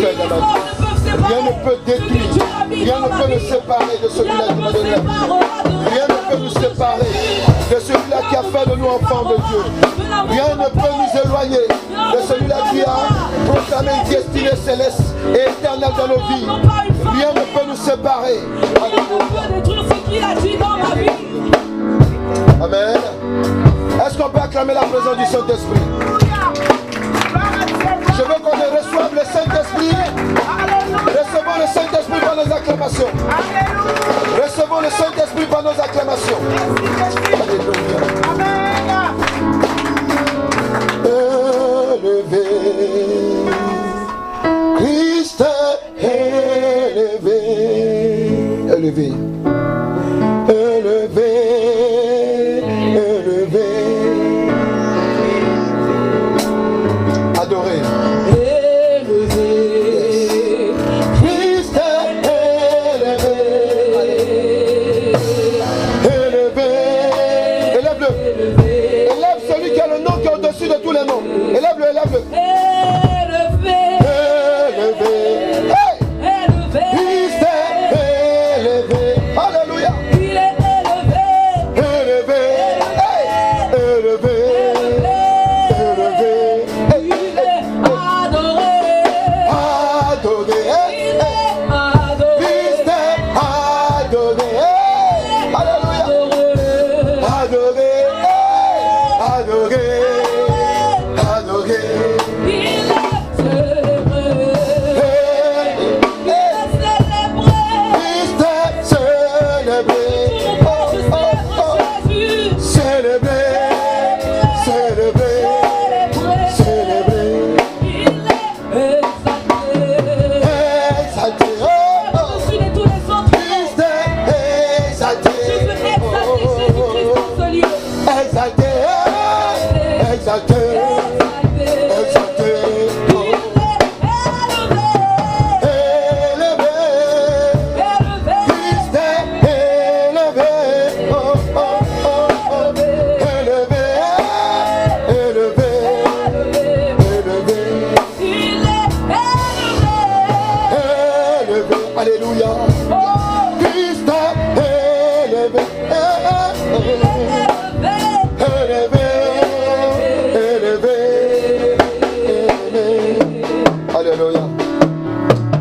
fait dans notre vie. Rien ne peut détruire, rien ne peut nous séparer de celui-là qui m'a donné la vie. Rien ne peut nous séparer de celui-là qui a fait de nous enfants de Dieu. Rien ne peut nous éloigner de celui-là qui a proclamé une destinée céleste et éternelle dans nos vies. Rien ne peut nous séparer. Amen. Est-ce qu'on peut acclamer la présence du Saint-Esprit? Je veux qu'on reçoive le Saint-Esprit. Recevons le Saint-Esprit par nos acclamations. Recevons le Saint-Esprit par nos acclamations. Alléluia. Élevé, Christ est élevé. Élevé. Élevé. Élevé. Adoré. De tous les noms. Élève-le, élève-le. Élevé. Élevé. Hey. Élevé. Christ est élevé. Alléluia. Il est élevé. Élevé. Hey. Élevé. Élevé. Il est adoré. Adoré. Il est adoré. Christ est adoré. Alléluia. Adoré. Adoré.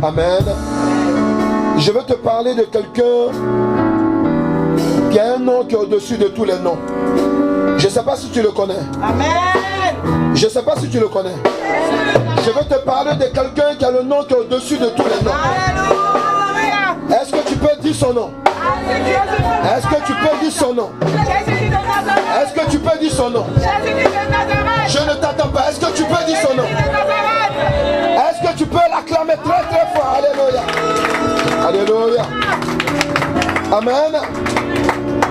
Amen. Je veux te parler de quelqu'un qui a un nom qui est au-dessus de tous les noms. Je ne sais pas si tu le connais. Amen. Je ne sais pas si tu le connais. Je veux te parler de quelqu'un qui a le nom qui est au-dessus de tous les noms. Alléluia. Est-ce que tu peux dire son nom? Est-ce que tu peux dire son nom? Est-ce que tu peux dire son nom? Je ne t'attends pas. Est-ce que tu peux dire son nom? Est-ce que tu peux l'acclamer très très fort? Alléluia. Alléluia. Amen.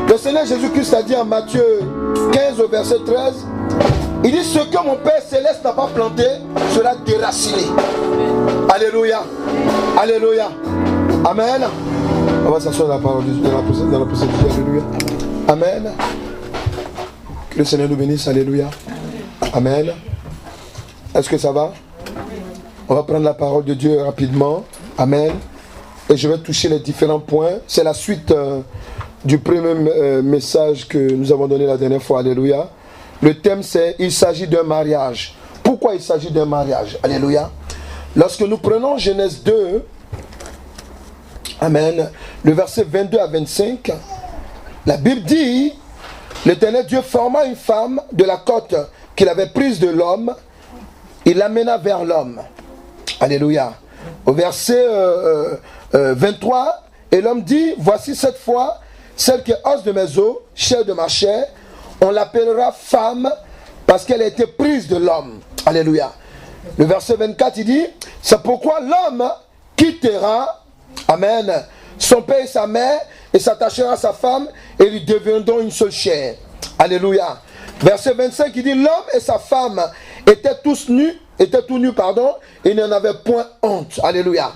Le Seigneur Jésus-Christ a dit en Matthieu 15 au verset 13, il dit: ce que mon Père Céleste n'a pas planté sera déraciné. Alléluia. Alléluia. Amen. On va s'asseoir dans la parole dans la présence de Dieu. Alléluia. Amen. Que le Seigneur nous bénisse. Alléluia. Amen. Est-ce que ça va? On va prendre la parole de Dieu rapidement. Amen. Et je vais toucher les différents points. C'est la suite du premier message que nous avons donné la dernière fois. Alléluia. Le thème c'est: il s'agit d'un mariage. Pourquoi il s'agit d'un mariage? Alléluia. Lorsque nous prenons Genèse 2, Amen, le verset 22 à 25, la Bible dit: l'Éternel Dieu forma une femme de la côte qu'il avait prise de l'homme, il l'amena vers l'homme. Alléluia. Au verset 23, et l'homme dit: voici cette fois celle qui est os de mes os, chair de ma chair, on l'appellera femme parce qu'elle a été prise de l'homme. Alléluia. Le verset 24, il dit: c'est pourquoi l'homme quittera, amen, son père et sa mère, et s'attachera à sa femme, et ils deviendront une seule chair. Alléluia. Verset 25, il dit: l'homme et sa femme étaient tous nus, et il n'y en avait point honte. Alléluia.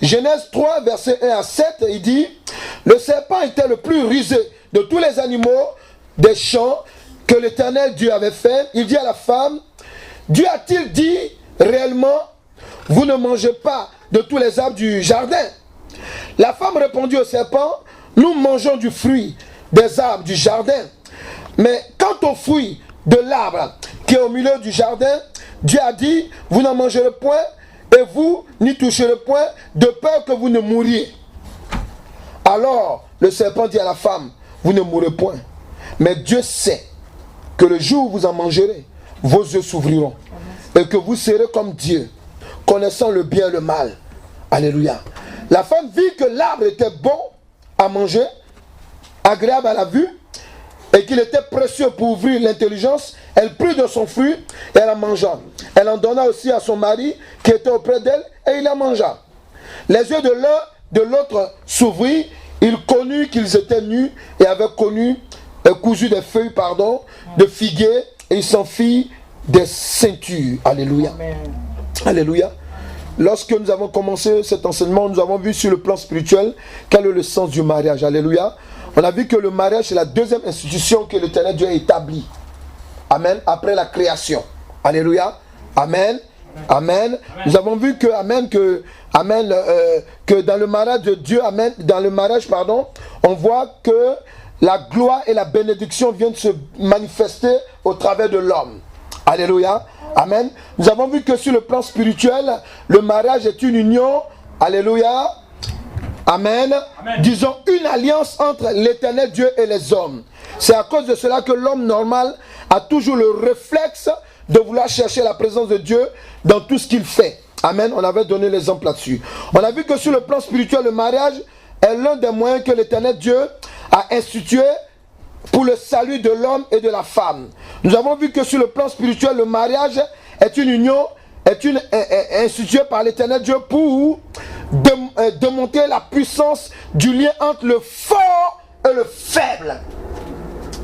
Genèse 3, verset 1 à 7, il dit: le serpent était le plus rusé de tous les animaux des champs que l'Éternel Dieu avait fait. Il dit à la femme: Dieu a-t-il dit réellement, vous ne mangez pas de tous les arbres du jardin. La femme répondit au serpent, nous mangeons du fruit des arbres du jardin. Mais quant au fruit de l'arbre qui est au milieu du jardin, Dieu a dit, vous n'en mangerez point et vous n'y toucherez point, de peur que vous ne mouriez. Alors le serpent dit à la femme, vous ne mourrez point. Mais Dieu sait que le jour où vous en mangerez, vos yeux s'ouvriront et que vous serez comme Dieu, connaissant le bien et le mal. Alléluia. La femme vit que l'arbre était bon à manger, agréable à la vue, et qu'il était précieux pour ouvrir l'intelligence. Elle prit de son fruit et elle en mangea. Elle en donna aussi à son mari qui était auprès d'elle et il en mangea. Les yeux de l'un de l'autre s'ouvrirent, il connut qu'ils étaient nus et avaient cousu des feuilles de figuier et il s'en fit des ceintures. Alléluia. Amen. Alléluia. Lorsque nous avons commencé cet enseignement, nous avons vu sur le plan spirituel quel est le sens du mariage. Alléluia. On a vu que le mariage c'est la deuxième institution que l'Éternel Dieu a établie. Amen. Après la création. Alléluia. Amen. Amen. Nous avons vu que que dans le mariage de Dieu, amen, dans le mariage, on voit que la gloire et la bénédiction viennent se manifester au travers de l'homme. Alléluia. Amen. Nous avons vu que sur le plan spirituel, le mariage est une union. Alléluia. Amen. Amen. Disons une alliance entre l'Éternel Dieu et les hommes. C'est à cause de cela que l'homme normal a toujours le réflexe de vouloir chercher la présence de Dieu dans tout ce qu'il fait. Amen. On avait donné l'exemple là-dessus. On a vu que sur le plan spirituel, le mariage est l'un des moyens que l'Éternel Dieu a institué pour le salut de l'homme et de la femme. Nous avons vu que sur le plan spirituel, le mariage est une union, est instituée par l'Éternel Dieu pour démontrer la puissance du lien entre le fort et le faible.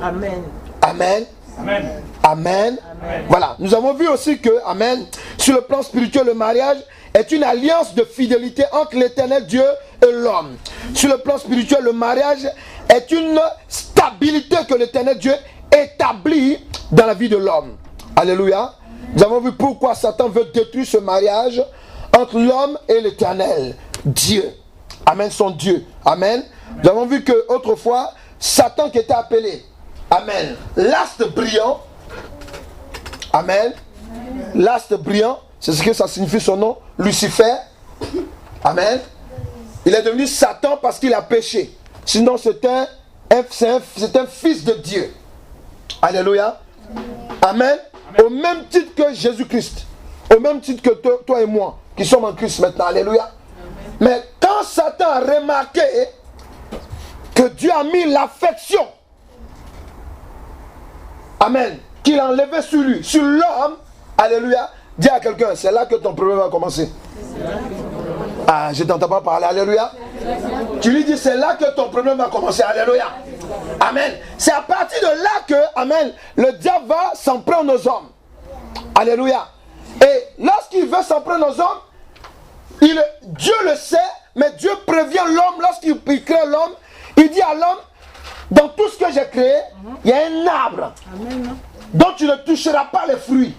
Amen. Amen. Amen. Amen. Amen. Voilà. Nous avons vu aussi que, amen, sur le plan spirituel, le mariage est une alliance de fidélité entre l'Éternel Dieu et l'homme. Sur le plan spirituel, le mariage est une stabilité que l'Éternel Dieu établit dans la vie de l'homme. Alléluia. Nous avons vu pourquoi Satan veut détruire ce mariage entre l'homme et l'Éternel Dieu. Amen, son Dieu. Amen. Nous avons vu que autrefois, Satan qui était appelé, amen, l'astre brillant. Amen. L'astre brillant, c'est ce que ça signifie son nom, Lucifer. Amen. Il est devenu Satan parce qu'il a péché. Sinon c'est un fils de Dieu. Alléluia. Amen. Au même titre que Jésus-Christ. Au même titre que toi et moi qui sommes en Christ maintenant. Alléluia. Mais quand Satan a remarqué que Dieu a mis l'affection, amen, qu'il a enlevé sur lui, sur l'homme, alléluia, dis à quelqu'un, c'est là que ton problème va commencer. Ah, je ne t'entends pas parler, alléluia. Tu lui dis, c'est là que ton problème va commencer, alléluia. Amen. C'est à partir de là que, amen, le diable va s'en prendre aux hommes. Alléluia. Et lorsqu'il veut s'en prendre aux hommes, Dieu le sait, mais Dieu prévient l'homme lorsqu'il crée l'homme. Il dit à l'homme, dans tout ce que j'ai créé, il y a un arbre dont tu ne toucheras pas les fruits.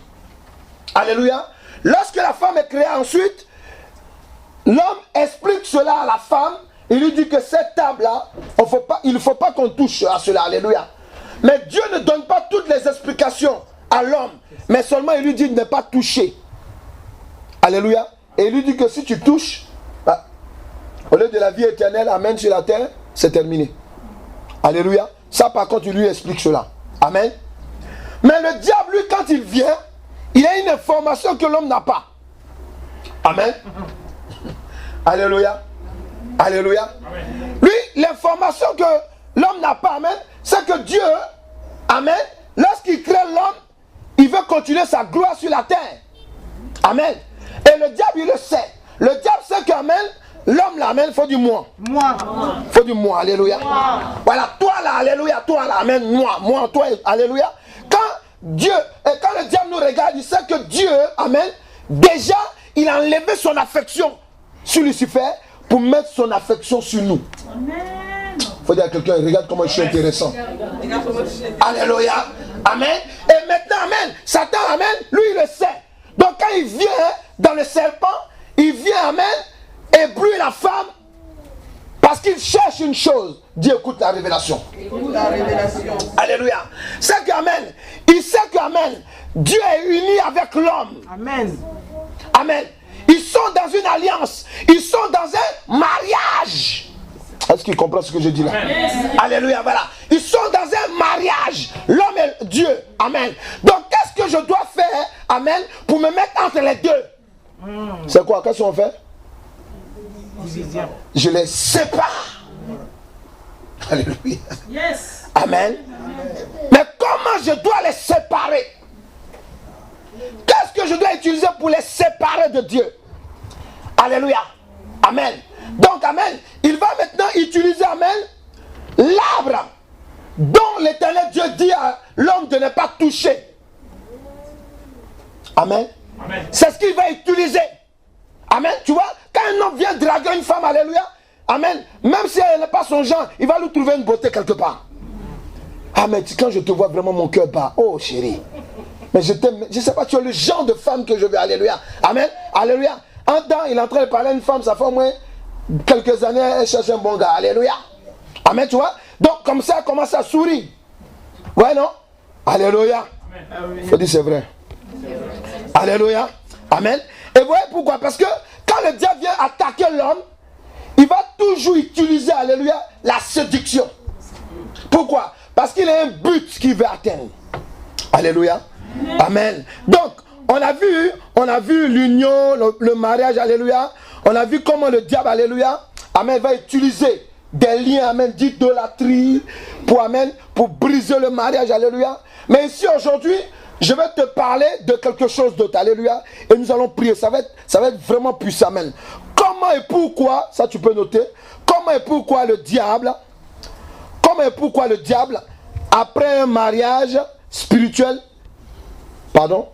Alléluia. Lorsque la femme est créée ensuite, l'homme explique cela à la femme. Il lui dit que cette table-là, il ne faut pas qu'on touche à cela. Alléluia. Mais Dieu ne donne pas toutes les explications à l'homme. Mais seulement il lui dit de ne pas toucher. Alléluia. Et il lui dit que si tu touches, au lieu de la vie éternelle, amène sur la terre, c'est terminé. Alléluia. Ça par contre, il lui explique cela. Amen. Mais le diable, lui, quand il vient, il a une information que l'homme n'a pas. Amen. Alléluia. Alléluia. Amen. Lui, l'information que l'homme n'a pas, amen, c'est que Dieu, amen, lorsqu'il crée l'homme, il veut continuer sa gloire sur la terre. Amen. Et le diable, il le sait. Le diable sait qu'amen, l'homme là, amen, il faut du moi. Moi. Il faut du moi, alléluia. Moi. Voilà, toi là, alléluia, toi là, amen, moi, toi, alléluia. Quand le diable nous regarde, il sait que Dieu, amen, déjà, il a enlevé son affection sur Lucifer pour mettre son affection sur nous. Amen. Il faut dire à quelqu'un, regarde comment je suis intéressant. Alléluia. Amen. Et maintenant, amen, Satan, amen, lui il le sait. Donc quand il vient dans le serpent, il vient, amen, éblouir la femme parce qu'il cherche une chose. Dieu écoute la révélation. Écoute la révélation. Alléluia. C'est qu'amen, il sait qu'amen, Dieu est uni avec l'homme. Amen. Amen. Ils sont dans une alliance. Ils sont dans un mariage. Est-ce qu'il comprend ce que je dis là? Amen. Alléluia, voilà. Ils sont dans un mariage. L'homme et Dieu. Amen. Donc, qu'est-ce que je dois faire, amen, pour me mettre entre les deux? C'est quoi? Qu'est-ce qu'on fait? Division. Je les sépare. Alléluia. Yes. Amen. Mais comment je dois les séparer? Qu'est-ce que je dois utiliser pour les séparer de Dieu? Alléluia. Amen. Donc, amen, il va maintenant utiliser, amen, l'arbre dont l'Éternel Dieu dit à l'homme de ne pas toucher. Amen. Amen. C'est ce qu'il va utiliser. Amen. Tu vois, quand un homme vient draguer une femme, alléluia, amen, même si elle n'est pas son genre, il va lui trouver une beauté quelque part. Amen. Quand je te vois, vraiment mon cœur bat. Oh chérie. Mais je t'aime. Je ne sais pas, tu es le genre de femme que je veux. Alléluia. Amen. Alléluia. Un temps, il est en train de parler à une femme, ça fait au moins quelques années, elle cherche un bon gars. Alléluia. Amen, tu vois. Donc, comme ça, elle commence à sourire. Ouais, non? Alléluia. Il faut dire c'est vrai. Alléluia. Amen. Et vous voyez pourquoi? Parce que quand le diable vient attaquer l'homme, il va toujours utiliser, alléluia, la séduction. Pourquoi? Parce qu'il a un but qu'il veut atteindre. Alléluia. Amen. Donc, on a vu l'union, le mariage, alléluia. On a vu comment le diable, alléluia, amen, va utiliser des liens, amen, d'idolâtrie pour briser le mariage, alléluia. Mais ici, aujourd'hui, je vais te parler de quelque chose d'autre, alléluia. Et nous allons prier, ça va être vraiment puissant, amen. Comment et pourquoi, ça tu peux noter, comment et pourquoi le diable, après un mariage spirituel, comment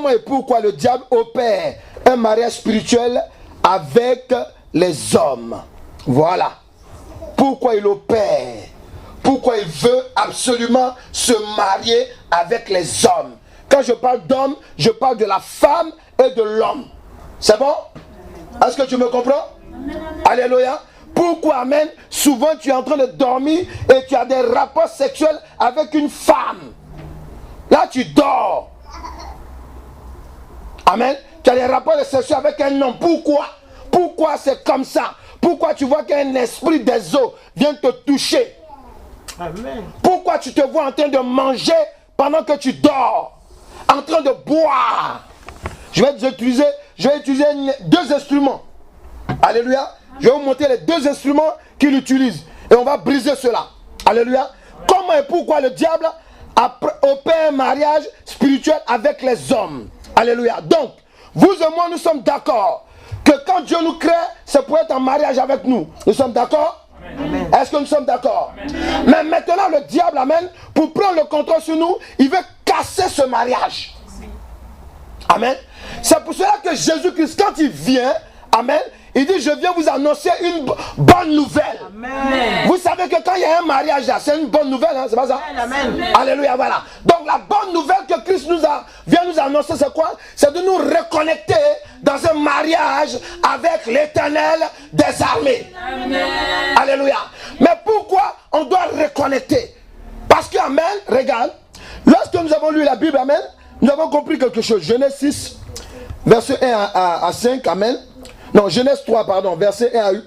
et pourquoi le diable opère un mariage spirituel avec les hommes. Voilà. Pourquoi il opère. Pourquoi il veut absolument se marier avec les hommes. Quand je parle d'homme, je parle de la femme et de l'homme. C'est bon? Est-ce que tu me comprends? Alléluia. Pourquoi, amen, souvent tu es en train de dormir et tu as des rapports sexuels avec une femme. Là, tu dors. Amen. Tu as des rapports sexuels avec un homme. Pourquoi? Pourquoi c'est comme ça? Pourquoi tu vois qu'un esprit des eaux vient te toucher? Amen. Pourquoi tu te vois en train de manger pendant que tu dors? En train de boire? Je vais utiliser deux instruments. Alléluia. Je vais vous montrer les deux instruments qu'il utilise. Et on va briser cela. Alléluia. Comment et pourquoi le diable opère un mariage spirituel avec les hommes. Alléluia. Donc, vous et moi, nous sommes d'accord que quand Dieu nous crée, c'est pour être en mariage avec nous. Nous sommes d'accord? Est-ce que nous sommes d'accord? Mais maintenant, le diable, amen, pour prendre le contrôle sur nous, il veut casser ce mariage. Amen. C'est pour cela que Jésus-Christ, quand il vient, amen, il dit, je viens vous annoncer une bonne nouvelle. Amen. Vous savez que quand il y a un mariage là, c'est une bonne nouvelle, hein, c'est pas ça? Amen. Alléluia, voilà. Donc la bonne nouvelle que Christ vient nous annoncer, c'est quoi? C'est de nous reconnecter dans un mariage avec l'Éternel des armées. Amen. Alléluia. Mais pourquoi on doit reconnecter? Parce que, amen, regarde, lorsque nous avons lu la Bible, amen, nous avons compris quelque chose. Genèse 6, verset 1 à 5, amen. Non, Genèse 3, pardon, verset 1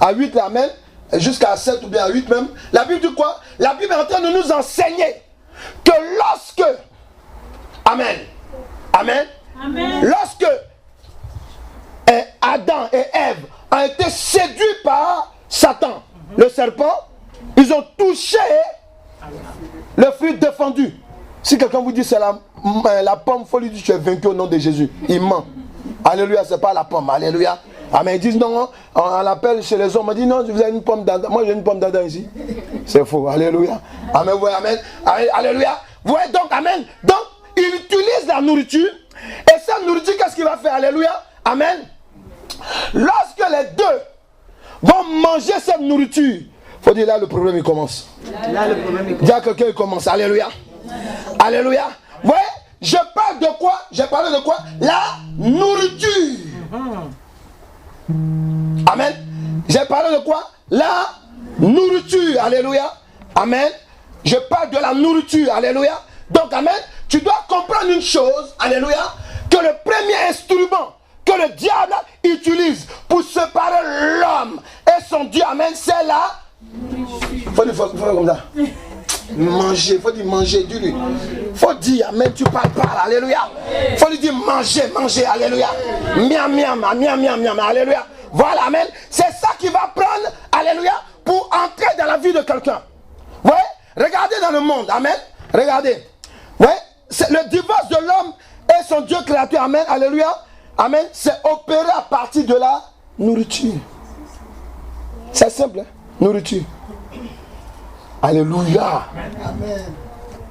à 8, amen, jusqu'à 7 ou bien à 8 même. La Bible dit quoi? La Bible est en train de nous enseigner que lorsque, amen, lorsque Adam et Ève ont été séduits par Satan, le serpent, ils ont touché le fruit défendu. Si quelqu'un vous dit c'est la pomme, il faut lui dire tu es vaincu au nom de Jésus. Il ment. Alléluia, c'est pas la pomme. Alléluia. Amen. Ils disent non, on l'appelle chez les hommes. On dit non, vous avez une pomme d'Adam. Moi j'ai une pomme d'Adam ici. C'est faux. Alléluia. Amen. Vous amen. Alléluia. Vous voyez donc, amen. Donc, il utilise la nourriture. Et cette nourriture, qu'est-ce qu'il va faire? Alléluia. Amen. Lorsque les deux vont manger cette nourriture, il faut dire là le problème il commence. Là le problème il commence. Dis à quelqu'un il commence. Alléluia. Alléluia. Vous voyez, je parle de quoi? J'ai parlé de quoi? La nourriture. Amen. J'ai parlé de quoi? La nourriture. Alléluia. Amen. Je parle de la nourriture. Alléluia. Donc, amen. Tu dois comprendre une chose. Alléluia. Que le premier instrument que le diable utilise pour séparer l'homme et son Dieu, amen, c'est la nourriture. Faut dire comme ça. Manger, faut dire manger, dis-lui. Faut dire, amen, tu parles pas, alléluia. Faut lui dire manger, manger, alléluia. Miam, miam, miam, miam, miam, alléluia. Voilà, amen. C'est ça qui va prendre, alléluia, pour entrer dans la vie de quelqu'un. Vous voyez? Regardez dans le monde, amen. Regardez. Vous voyez? C'est le divorce de l'homme et son Dieu créateur, amen, alléluia. Amen, c'est opéré à partir de la nourriture. C'est simple, hein? Nourriture. Alléluia. Amen.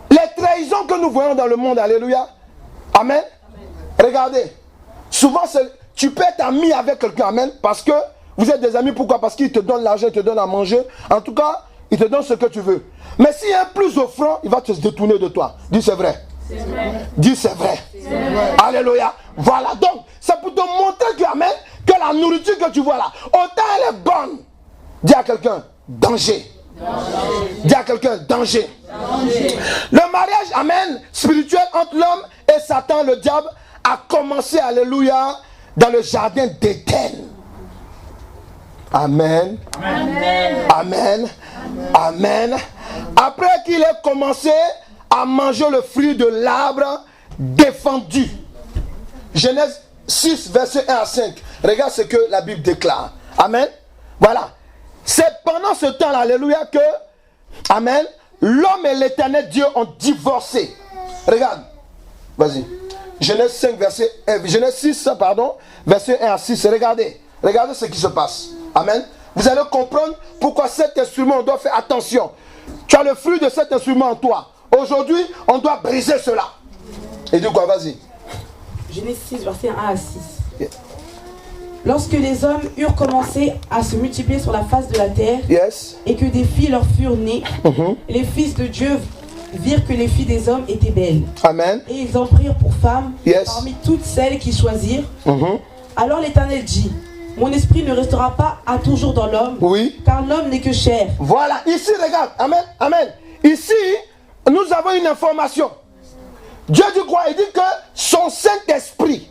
Les trahisons que nous voyons dans le monde, alléluia. Amen. Regardez. Souvent, tu peux être ami avec quelqu'un, amen, parce que vous êtes des amis. Pourquoi? Parce qu'il te donne l'argent, il te donne à manger. En tout cas, il te donne ce que tu veux. Mais s'il y a un plus offrant, il va te détourner de toi. Dis c'est vrai. Dis c'est vrai. Alléluia. Voilà, donc c'est pour te montrer que, amen, que la nourriture que tu vois là, autant elle est bonne. Dis à quelqu'un, danger. Dis à quelqu'un, danger. Le mariage, amen, spirituel entre l'homme et Satan, le diable, a commencé, alléluia, dans le jardin d'Éden. Amen. Amen. Amen. Amen. Après qu'il ait commencé à manger le fruit de l'arbre défendu. Genèse 6, verset 1 à 5. Regarde ce que la Bible déclare. Amen. Voilà. C'est pendant ce temps-là, alléluia, que, amen, l'homme et l'éternel Dieu ont divorcé. Regarde. Vas-y. Genèse 5, Genèse 6, pardon, verset 1 à 6. Regardez. Regardez ce qui se passe. Amen. Vous allez comprendre pourquoi cet instrument, on doit faire attention. Tu as le fruit de cet instrument en toi. Aujourd'hui, on doit briser cela. Et dis quoi, vas-y. Genèse 6, verset 1 à 6. Yeah. Lorsque les hommes eurent commencé à se multiplier sur la face de la terre, yes, et que des filles leur furent nées, les fils de Dieu virent que les filles des hommes étaient belles. Amen. Et ils en prirent pour femmes, yes, parmi toutes celles qu'ils choisirent. Alors l'Éternel dit, mon esprit ne restera pas à toujours dans l'homme, oui, car l'homme n'est que chair. Voilà, ici regarde, amen, amen. Ici, nous avons une information. Dieu dit quoi? Il dit que son Saint-Esprit,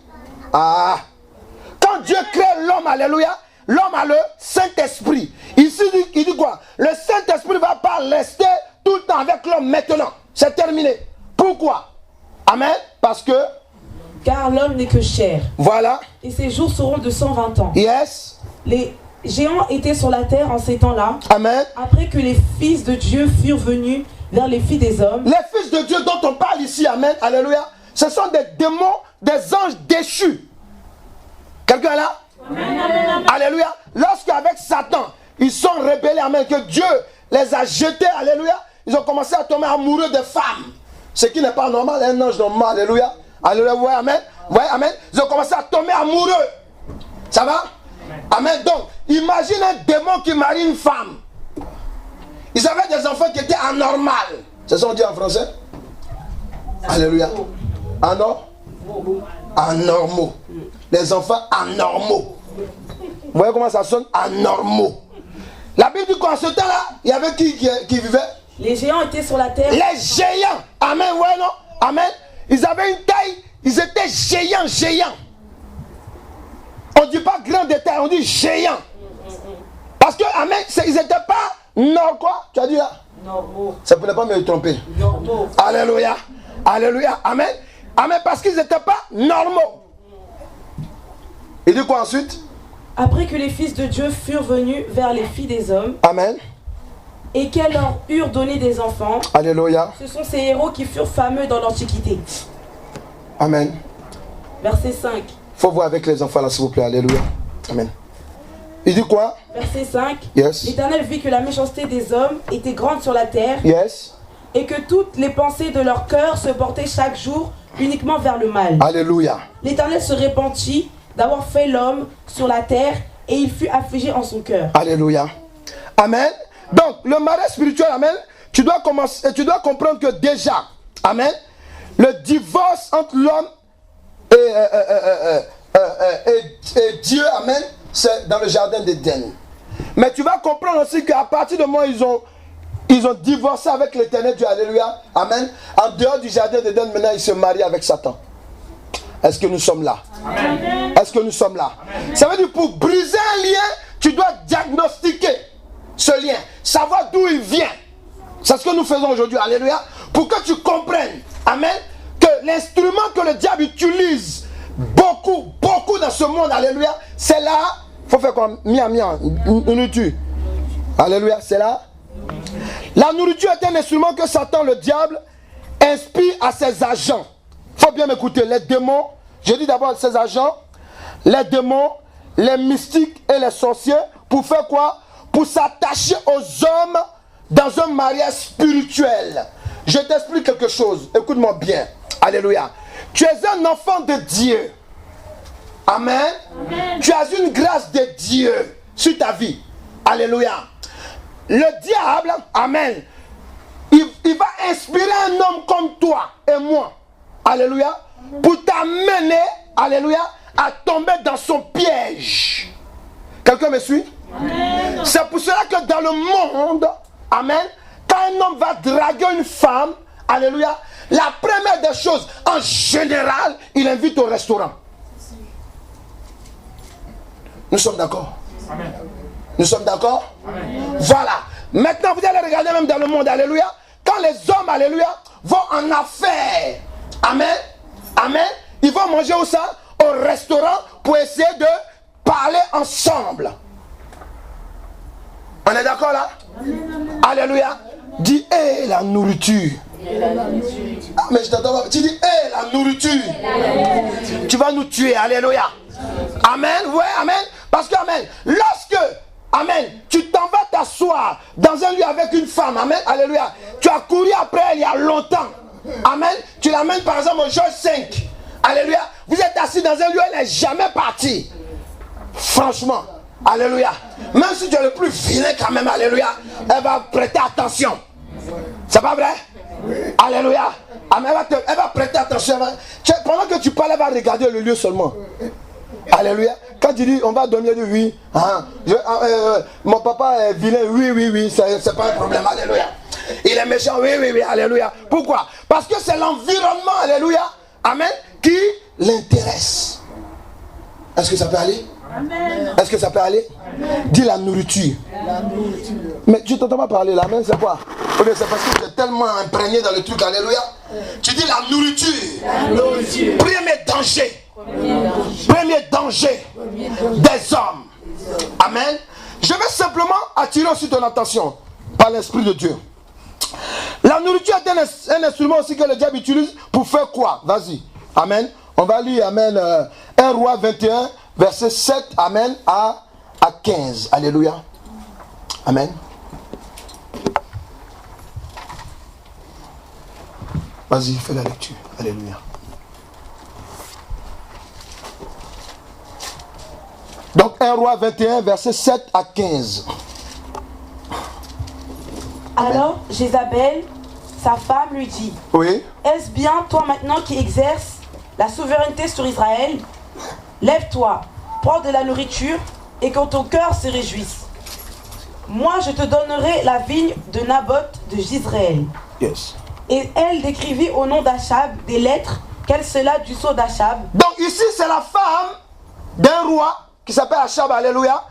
quand Dieu crée l'homme, alléluia, l'homme a le Saint-Esprit. Ici, il dit quoi? Le Saint-Esprit ne va pas rester tout le temps avec l'homme maintenant. C'est terminé. Pourquoi? Amen. Parce que... car l'homme n'est que chair. Voilà. Et ses jours seront de 120 ans. Yes. Les géants étaient sur la terre en ces temps-là. Amen. Après que les fils de Dieu furent venus vers les filles des hommes. Les fils de Dieu dont on parle ici, amen, alléluia, ce sont des démons, des anges déchus. Quelqu'un est là? Amen, amen. Alléluia. Lorsqu'avec Satan, ils sont rebellés, amen, que Dieu les a jetés, alléluia, ils ont commencé à tomber amoureux des femmes. Ce qui n'est pas normal, un ange normal, alléluia. Alléluia, vous voyez, amen. Vous voyez, amen. Ils ont commencé à tomber amoureux. Ça va? Amen. Donc, imagine un démon qui marie une femme. Ils avaient des enfants qui étaient anormaux. C'est ça qu'on dit en français? Alléluia. Anormaux. Les enfants anormaux. Vous voyez comment ça sonne? Anormaux. La Bible dit qu'en ce temps-là, il y avait qui vivait? Les géants étaient sur la terre. Les géants. Amen, ouais, non? Amen. Ils avaient une taille, ils étaient géants. On ne dit pas grand de taille, on dit géant. Parce que, amen, ils n'étaient pas normaux, quoi? Tu as dit là? Normaux. Ça ne peut pas me tromper. Normaux. Alléluia. Alléluia. Amen. Amen, parce qu'ils n'étaient pas normaux. Il dit quoi ensuite? Après que les fils de Dieu furent venus vers les filles des hommes. Amen. Et qu'elles leur eurent donné des enfants. Alléluia. Ce sont ces héros qui furent fameux dans l'Antiquité. Amen. Verset 5. Il faut voir avec les enfants là, s'il vous plaît. Alléluia. Amen. Il dit quoi? Verset 5. Yes. L'Éternel vit que la méchanceté des hommes était grande sur la terre. Yes. Et que toutes les pensées de leur cœur se portaient chaque jour uniquement vers le mal. Alléluia. L'Éternel se repentit d'avoir fait l'homme sur la terre et il fut affligé en son cœur. Alléluia. Amen. Donc, le mariage spirituel, amen, tu dois comprendre que déjà, amen, le divorce entre l'homme et Dieu, amen, c'est dans le jardin d'Éden. Mais tu vas comprendre aussi qu'à partir du moment où ils ont divorcé avec l'Éternel Dieu, alléluia, amen, en dehors du jardin d'Éden, maintenant ils se marient avec Satan. Est-ce que nous sommes là? Amen. Est-ce que nous sommes là? Amen. Ça veut dire pour briser un lien, tu dois diagnostiquer ce lien, savoir d'où il vient. C'est ce que nous faisons aujourd'hui, alléluia, pour que tu comprennes, amen, que l'instrument que le diable utilise beaucoup dans ce monde, alléluia, c'est là, il faut faire comme nourriture. Alléluia, c'est là. La nourriture est un instrument que Satan, le diable, inspire à ses agents. Il faut bien m'écouter, les démons, je dis d'abord ses agents, les démons, les mystiques et les sorciers, pour faire quoi? Pour s'attacher aux hommes dans un mariage spirituel. Je t'explique quelque chose, écoute-moi bien, alléluia. Tu es un enfant de Dieu, amen. Amen. Tu as une grâce de Dieu sur ta vie, alléluia. Le diable, amen, il va inspirer un homme comme toi et moi, alléluia, pour t'amener, alléluia, à tomber dans son piège. Quelqu'un me suit? C'est pour cela que dans le monde, amen, quand un homme va draguer une femme, alléluia, la première des choses, en général, il invite au restaurant. Nous sommes d'accord? Nous sommes d'accord? Voilà. Maintenant, vous allez regarder même dans le monde, alléluia, quand les hommes, alléluia, vont en affaires, amen, amen, ils vont manger où ça? Au restaurant pour essayer de parler ensemble. On est d'accord là? Alléluia. Dis, hé, la nourriture. Ah, mais je t'entends pas. Tu dis, hé, la nourriture. Tu vas nous tuer, alléluia. Amen, ouais, amen. Parce que, amen, lorsque, amen, tu t'en vas t'asseoir dans un lieu avec une femme, amen, alléluia, tu as couru après elle il y a longtemps, amen, tu l'amènes par exemple au Georges 5, alléluia, vous êtes assis dans un lieu, elle n'est jamais partie. Franchement, alléluia, même si tu es le plus vilain quand même, alléluia, elle va prêter attention. C'est pas vrai? Alléluia. Amen, elle va prêter attention. Pendant que tu parles, elle va regarder le lieu seulement. Alléluia. Quand tu dis on va dormir, tu dis oui. Mon papa est vilain, oui, c'est pas un problème. Alléluia. Il est méchant, oui, alléluia. Pourquoi? Parce que c'est l'environnement, alléluia, amen, qui l'intéresse. Est-ce que ça peut aller? Amen. Est-ce que ça peut aller? Amen. Dis la nourriture. La nourriture. Mais tu t'entends pas parler, l'amen c'est quoi? C'est parce que tu es tellement imprégné dans le truc, alléluia. Tu dis la nourriture. La nourriture. Premier danger. Premier danger des hommes. Amen. Je vais simplement attirer aussi ton attention par l'Esprit de Dieu. La nourriture est un instrument aussi que le diable utilise pour faire quoi? Vas-y. Amen. On va lire, amen, 1 Roi 21, verset 7, amen, à 15. Alléluia. Amen. Vas-y, fais la lecture. Alléluia. Donc 1 Roi 21, verset 7 à 15. Amen. Alors Jézabel, sa femme, lui dit, oui. Est-ce bien toi maintenant qui exerces la souveraineté sur Israël? Lève-toi, prends de la nourriture et que ton cœur se réjouisse. Moi je te donnerai la vigne de Naboth de Jizréel. Yes. Et elle décrivit au nom d'Achab des lettres qu'elle cela du sceau d'Achab. Donc ici c'est la femme d'un roi qui s'appelle Achab, alléluia.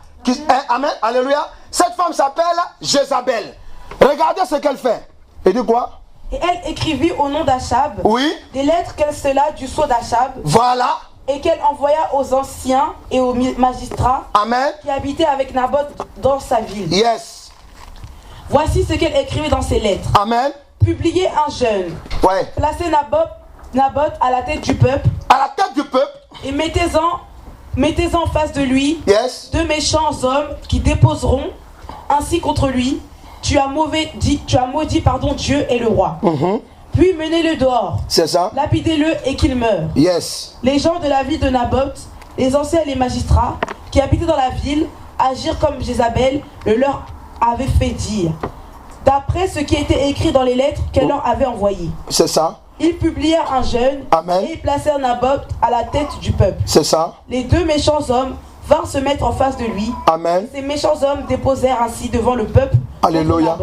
Amen, alléluia. Cette femme s'appelle Jézabel. Regardez ce qu'elle fait. Elle dit quoi? Et elle écrivit au nom d'Achab, oui, des lettres qu'elle cela du sceau d'Achab. Voilà. Et qu'elle envoya aux anciens et aux magistrats, amen, qui habitaient avec Naboth dans sa ville. Yes. Voici ce qu'elle écrivait dans ses lettres. Amen. Publiez un jeûne. Ouais. Placez Naboth à la tête du peuple. À la tête du peuple. Et mettez-en en face de lui, yes, deux méchants hommes qui déposeront ainsi contre lui. Tu as maudit Dieu et le roi. Puis menez-le dehors. C'est ça. Lapidez-le et qu'il meure. Yes. Les gens de la ville de Naboth, les anciens et les magistrats qui habitaient dans la ville, agirent comme Jézabel le leur avait fait dire, d'après ce qui était écrit dans les lettres qu'elle leur avait envoyées. C'est ça. Ils publièrent un jeûne. Amen. Et ils placèrent Naboth à la tête du peuple. C'est ça. Les deux méchants hommes vinrent se mettre en face de lui. Amen. Ces méchants hommes déposèrent ainsi devant le peuple. Alléluia.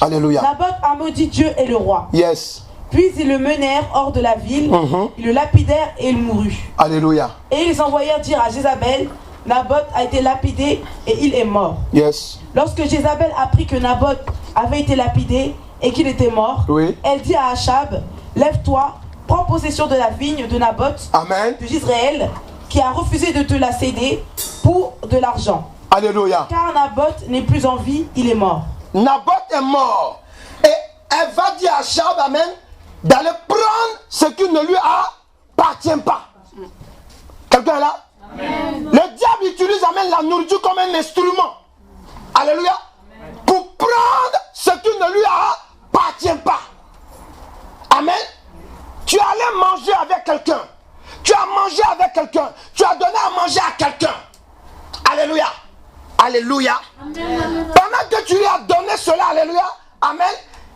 Alléluia. Naboth a maudit Dieu et le roi. Yes. Puis ils le menèrent hors de la ville. Ils le lapidèrent et il mourut. Alléluia. Et ils envoyèrent dire à Jézabel, Naboth a été lapidé et il est mort. Yes. Lorsque Jézabel apprit que Naboth avait été lapidé et qu'il était mort, oui. Elle dit à Achab, lève-toi, prends possession de la vigne de Naboth, Amen. De Jezréel, qui a refusé de te la céder pour de l'argent. Alléluia. Car Naboth n'est plus en vie, il est mort. Naboth est mort. Et elle va dire à Achab, amen, d'aller prendre ce qui ne lui appartient pas. Quelqu'un est là? Amen. Le diable utilise, amen, la nourriture comme un instrument. Alléluia. Amen. Pour prendre ce qui ne lui appartient pas. Amen. Tu allais manger avec quelqu'un. Tu as mangé avec quelqu'un. Tu as donné à manger à quelqu'un. Alléluia. Alléluia. Amen. Pendant que tu lui as donné cela, alléluia, amen,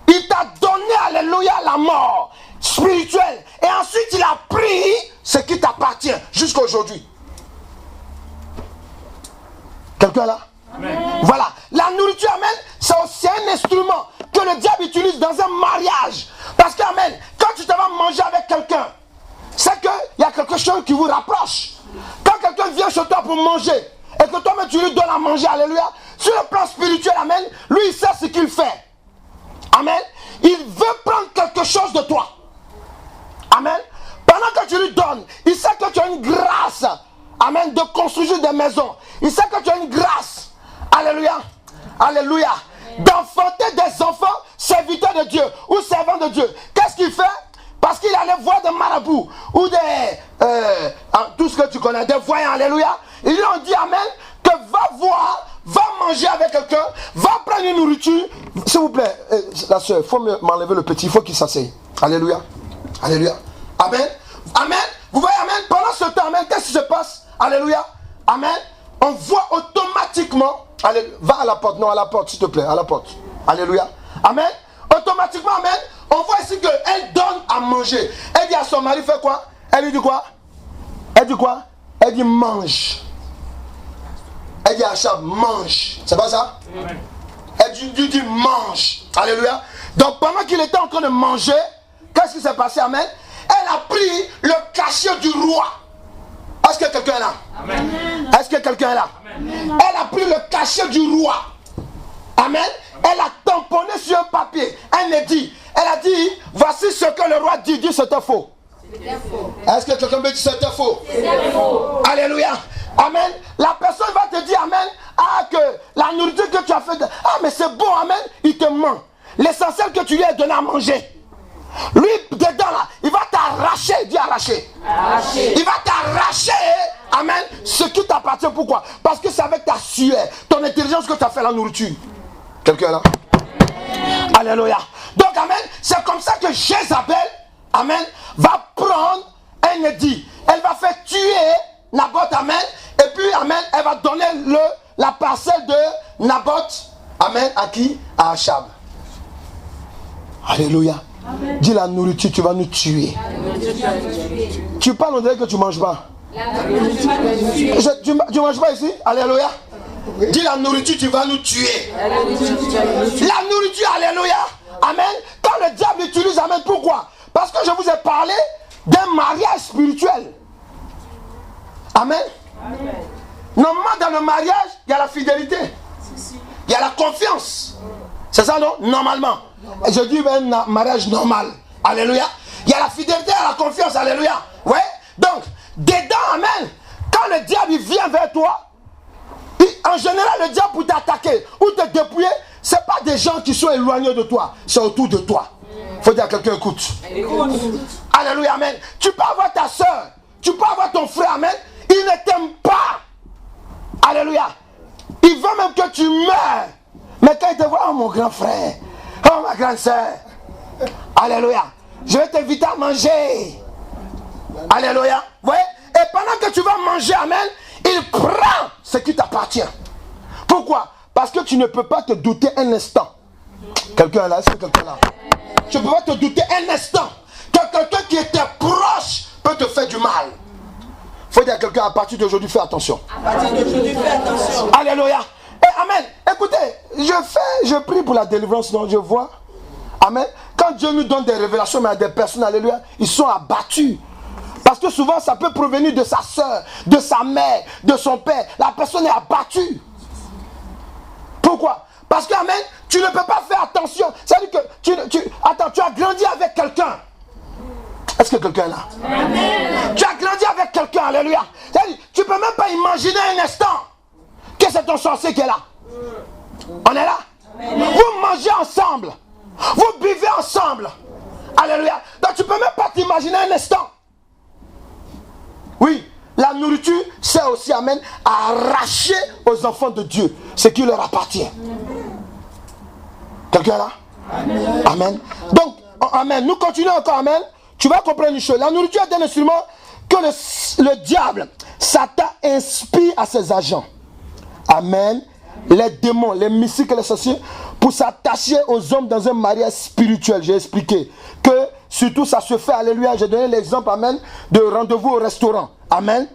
il t'a donné, alléluia, la mort spirituelle. Et ensuite, il a pris ce qui t'appartient jusqu'à aujourd'hui. Quelqu'un là? Amen. Voilà. La nourriture, amen, c'est aussi un instrument que le diable utilise dans un mariage. Parce que, amen, quand tu te vas manger avec quelqu'un, c'est qu'il y a quelque chose qui vous rapproche. Quand quelqu'un vient chez toi pour manger, et que toi-même tu lui donnes à manger, alléluia, sur le plan spirituel, amen, lui il sait ce qu'il fait. Amen. Il veut prendre quelque chose de toi. Amen. Pendant que tu lui donnes, il sait que tu as une grâce, amen, de construire des maisons. Il sait que tu as une grâce, alléluia, alléluia, d'enfanter des enfants serviteurs de Dieu ou servants de Dieu. Qu'est-ce qu'il fait? Parce qu'il allait voir des marabouts ou des, tout ce que tu connais, des voyants, alléluia. Ils lui ont dit, amen, que va voir, va manger avec quelqu'un, va prendre une nourriture. S'il vous plaît, la soeur, il faut m'enlever le petit, il faut qu'il s'asseye. Alléluia, alléluia. Amen, amen. Vous voyez, amen, pendant ce temps, amen, qu'est-ce qui se passe? Alléluia, amen. On voit automatiquement, allez, va à la porte, non, à la porte, s'il te plaît, à la porte. Alléluia, amen. Automatiquement, amen, on voit ici qu'elle donne à manger. Elle dit à son mari, fais quoi? Elle lui dit quoi? Elle dit quoi? Elle dit mange. Elle dit à Achab, mange. C'est pas ça? Amen. Elle lui dit mange. Alléluia. Donc pendant qu'il était en train de manger, qu'est-ce qui s'est passé? Amen. Elle a pris le cachet du roi. Est-ce que quelqu'un est là? Amen. Est-ce que quelqu'un est là? Amen. Elle a pris le cachet du roi. Amen. Elle a tamponné sur un papier un édit. Elle a dit, voici ce que le roi dit. Dit c'était faux. Est-ce que quelqu'un me dit c'était faux? C'était faux. Alléluia. Amen. La personne va te dire, amen, ah, que la nourriture que tu as fait, ah, mais c'est bon, amen, il te ment. L'essentiel que tu lui as donné à manger. Lui, dedans là, il va t'arracher, dis arracher. Il va t'arracher, amen, ce qui t'appartient. Pourquoi? Parce que c'est avec ta sueur, ton intelligence que tu as fait la nourriture. Quelqu'un là? Alléluia. Donc, amen, c'est comme ça que Jézabel, amen, va prendre un édit. Elle va faire tuer Naboth, amen, et puis, amen, elle va donner la parcelle de Naboth, amen, à qui? À Achab. Alléluia. Amen. Dis la nourriture, tu vas nous tuer. Tu parles, on dirait que tu ne manges pas. Tu ne manges pas ici? Alléluia. Dis la nourriture, tu vas nous tuer. La nourriture, alléluia. Amen. Quand le diable utilise, amen, pourquoi? Parce que je vous ai parlé d'un mariage spirituel. Amen. Amen. Normalement, dans le mariage, il y a la fidélité. Il y a la confiance. C'est ça, non? Normalement. Et je dis un mariage normal. Alléluia. Il y a la fidélité et la confiance. Alléluia. Ouais. Donc, dedans, amen. Quand le diable vient vers toi, en général, le diable pour t'attaquer ou te dépouiller, ce n'est pas des gens qui sont éloignés de toi. C'est autour de toi. Il faut dire à quelqu'un, écoute. Alléluia, amen. Tu peux avoir ta soeur. Tu peux avoir ton frère, amen. Il ne t'aime pas. Alléluia. Il veut même que tu meurs. Mais quand il te voit, oh mon grand frère, oh ma grande soeur, alléluia, je vais t'inviter à manger. Alléluia. Vous voyez? Et pendant que tu vas manger, amen, il prend ce qui t'appartient. Pourquoi? Parce que tu ne peux pas te douter un instant. Quelqu'un est là? Est-ce que quelqu'un est là? Tu ne peux pas te douter un instant que quelqu'un qui était proche peut te faire du mal. Il faut dire à quelqu'un, à partir d'aujourd'hui, fais attention. À partir d'aujourd'hui, fais attention. Alléluia. Et amen. Écoutez, je prie pour la délivrance, non, je vois. Amen. Quand Dieu nous donne des révélations, mais à des personnes, alléluia, ils sont abattus. Parce que souvent, ça peut provenir de sa soeur, de sa mère, de son père. La personne est abattue. Pourquoi? Parce que, amen, tu ne peux pas faire attention. C'est-à-dire que tu as grandi avec quelqu'un. Est-ce que quelqu'un est là? Amen. Tu as grandi avec quelqu'un, alléluia. C'est-à-dire, tu ne peux même pas imaginer un instant que c'est ton sorcier qui est là. On est là? Amen. Vous mangez ensemble. Vous buvez ensemble. Alléluia. Donc tu ne peux même pas t'imaginer un instant. Oui, la nourriture sert aussi, amen, à arracher aux enfants de Dieu ce qui leur appartient. Quelqu'un est là? Amen. Amen. Donc, amen. Nous continuons encore, amen. Tu vas comprendre une chose. La nourriture est un instrument que le diable, Satan, inspire à ses agents. Amen. Les démons, les mystiques et les sorciers, pour s'attacher aux hommes dans un mariage spirituel. J'ai expliqué que surtout ça se fait, alléluia. J'ai donné l'exemple, amen, de rendez-vous au restaurant. Amen.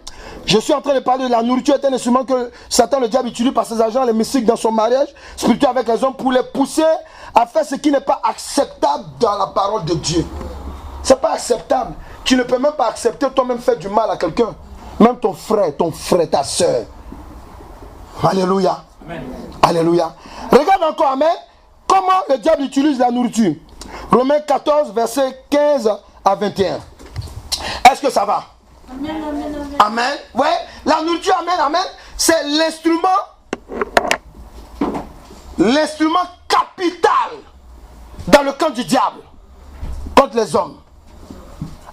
Je suis en train de parler de la nourriture est un instrument que Satan, le diable, utilise par ses agents, les mystiques, dans son mariage spirituel avec les hommes pour les pousser à faire ce qui n'est pas acceptable dans la parole de Dieu. C'est pas acceptable. Tu ne peux même pas accepter toi-même faire du mal à quelqu'un. Même ton frère, ta soeur. Alléluia. Amen. Alléluia. Regarde encore, amen, comment le diable utilise la nourriture. Romains 14, versets 15 à 21. Est-ce que ça va? Amen, amen, amen. Amen. Ouais, la nourriture, amen, amen, c'est l'instrument capital dans le camp du diable contre les hommes.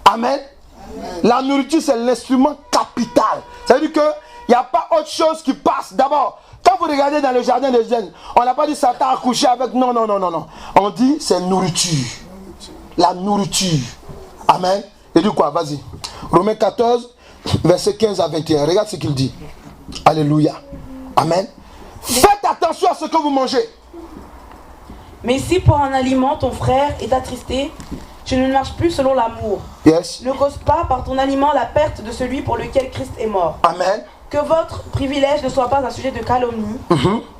Amen. Amen. La nourriture, c'est l'instrument capital. Ça veut dire qu'il n'y a pas autre chose qui passe. D'abord, quand vous regardez dans le jardin d'Éden, on n'a pas dit Satan a couché avec... Non. On dit c'est nourriture. La nourriture. Amen. Il dit quoi? Vas-y. Romains 14, versets 15 à 21. Regarde ce qu'il dit. Alléluia. Amen. Faites attention à ce que vous mangez. Mais si pour un aliment ton frère est attristé, tu ne marches plus selon l'amour. Yes. Ne cause pas par ton aliment la perte de celui pour lequel Christ est mort. Amen. Que votre privilège ne soit pas un sujet de calomnie,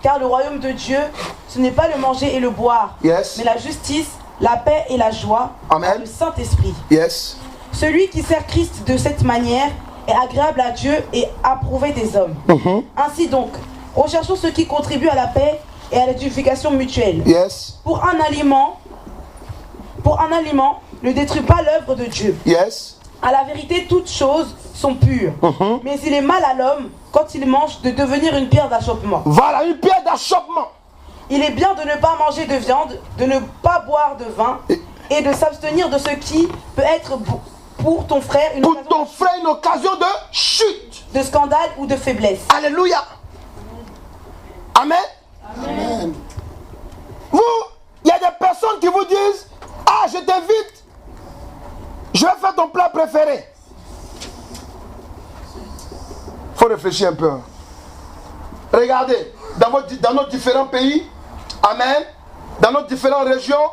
car le royaume de Dieu, ce n'est pas le manger et le boire, yes, mais la justice, la paix et la joie, amen, par le Saint-Esprit. Yes. Celui qui sert Christ de cette manière est agréable à Dieu et approuvé des hommes. Ainsi donc, recherchons ce qui contribue à la paix et à l'édification mutuelle. Yes. Pour un aliment, ne détruis pas l'œuvre de Dieu. Yes. À la vérité, toutes choses sont pures. Mais il est mal à l'homme, quand il mange, de devenir une pierre d'achoppement. Voilà, une pierre d'achoppement. Il est bien de ne pas manger de viande, de ne pas boire de vin, et de s'abstenir de ce qui peut être pour ton frère une occasion de chute, de scandale ou de faiblesse. Alléluia. Amen. Amen. Vous, il y a des personnes qui vous disent, ah, je t'invite, je vais faire ton plat préféré. Il faut réfléchir un peu. Regardez, dans nos différents pays, amen, dans nos différentes régions,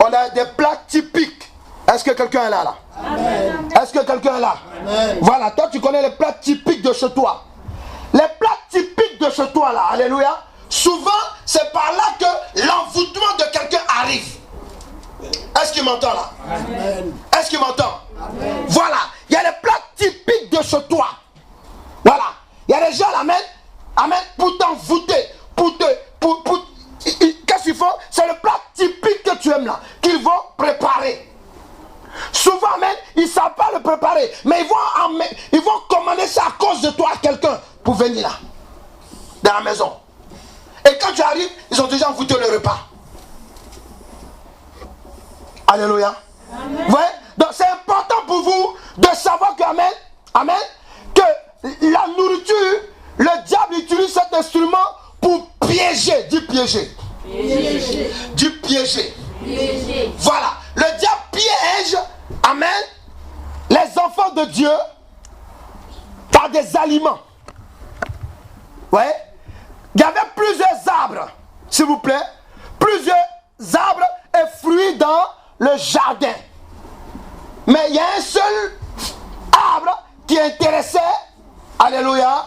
on a des plats typiques. Est-ce que quelqu'un est là? Amen. Est-ce que quelqu'un est là? Amen. Voilà, toi tu connais les plats typiques de chez toi. Les plats typiques de chez toi là, alléluia, souvent c'est par là que l'envoûtement de quelqu'un arrive. Est-ce qu'il m'entend là? Amen. Est-ce qu'il m'entend? Amen. Voilà, il y a les plats typiques de chez toi. Voilà, il y a des gens là, amen, pour t'envoûter, qu'est-ce qu'ils font? C'est le plat typique que tu aimes là, qu'ils vont préparer. Souvent, amen, ils ne savent pas le préparer, mais ils vont commander ça à cause de toi à quelqu'un pour venir là, dans la maison. Et quand tu arrives, ils ont déjà envoûté le repas. Alléluia. Ouais? Donc c'est important pour vous de savoir que, amen, que la nourriture, le diable utilise cet instrument pour piéger. Dis piéger. Piéger. Dis piéger. Piéger. Voilà. Le diable piège, amen, les enfants de Dieu par des aliments. Ouais? Il y avait plusieurs arbres, s'il vous plaît, plusieurs arbres et fruits dans le jardin. Mais il y a un seul arbre qui intéressait, alléluia,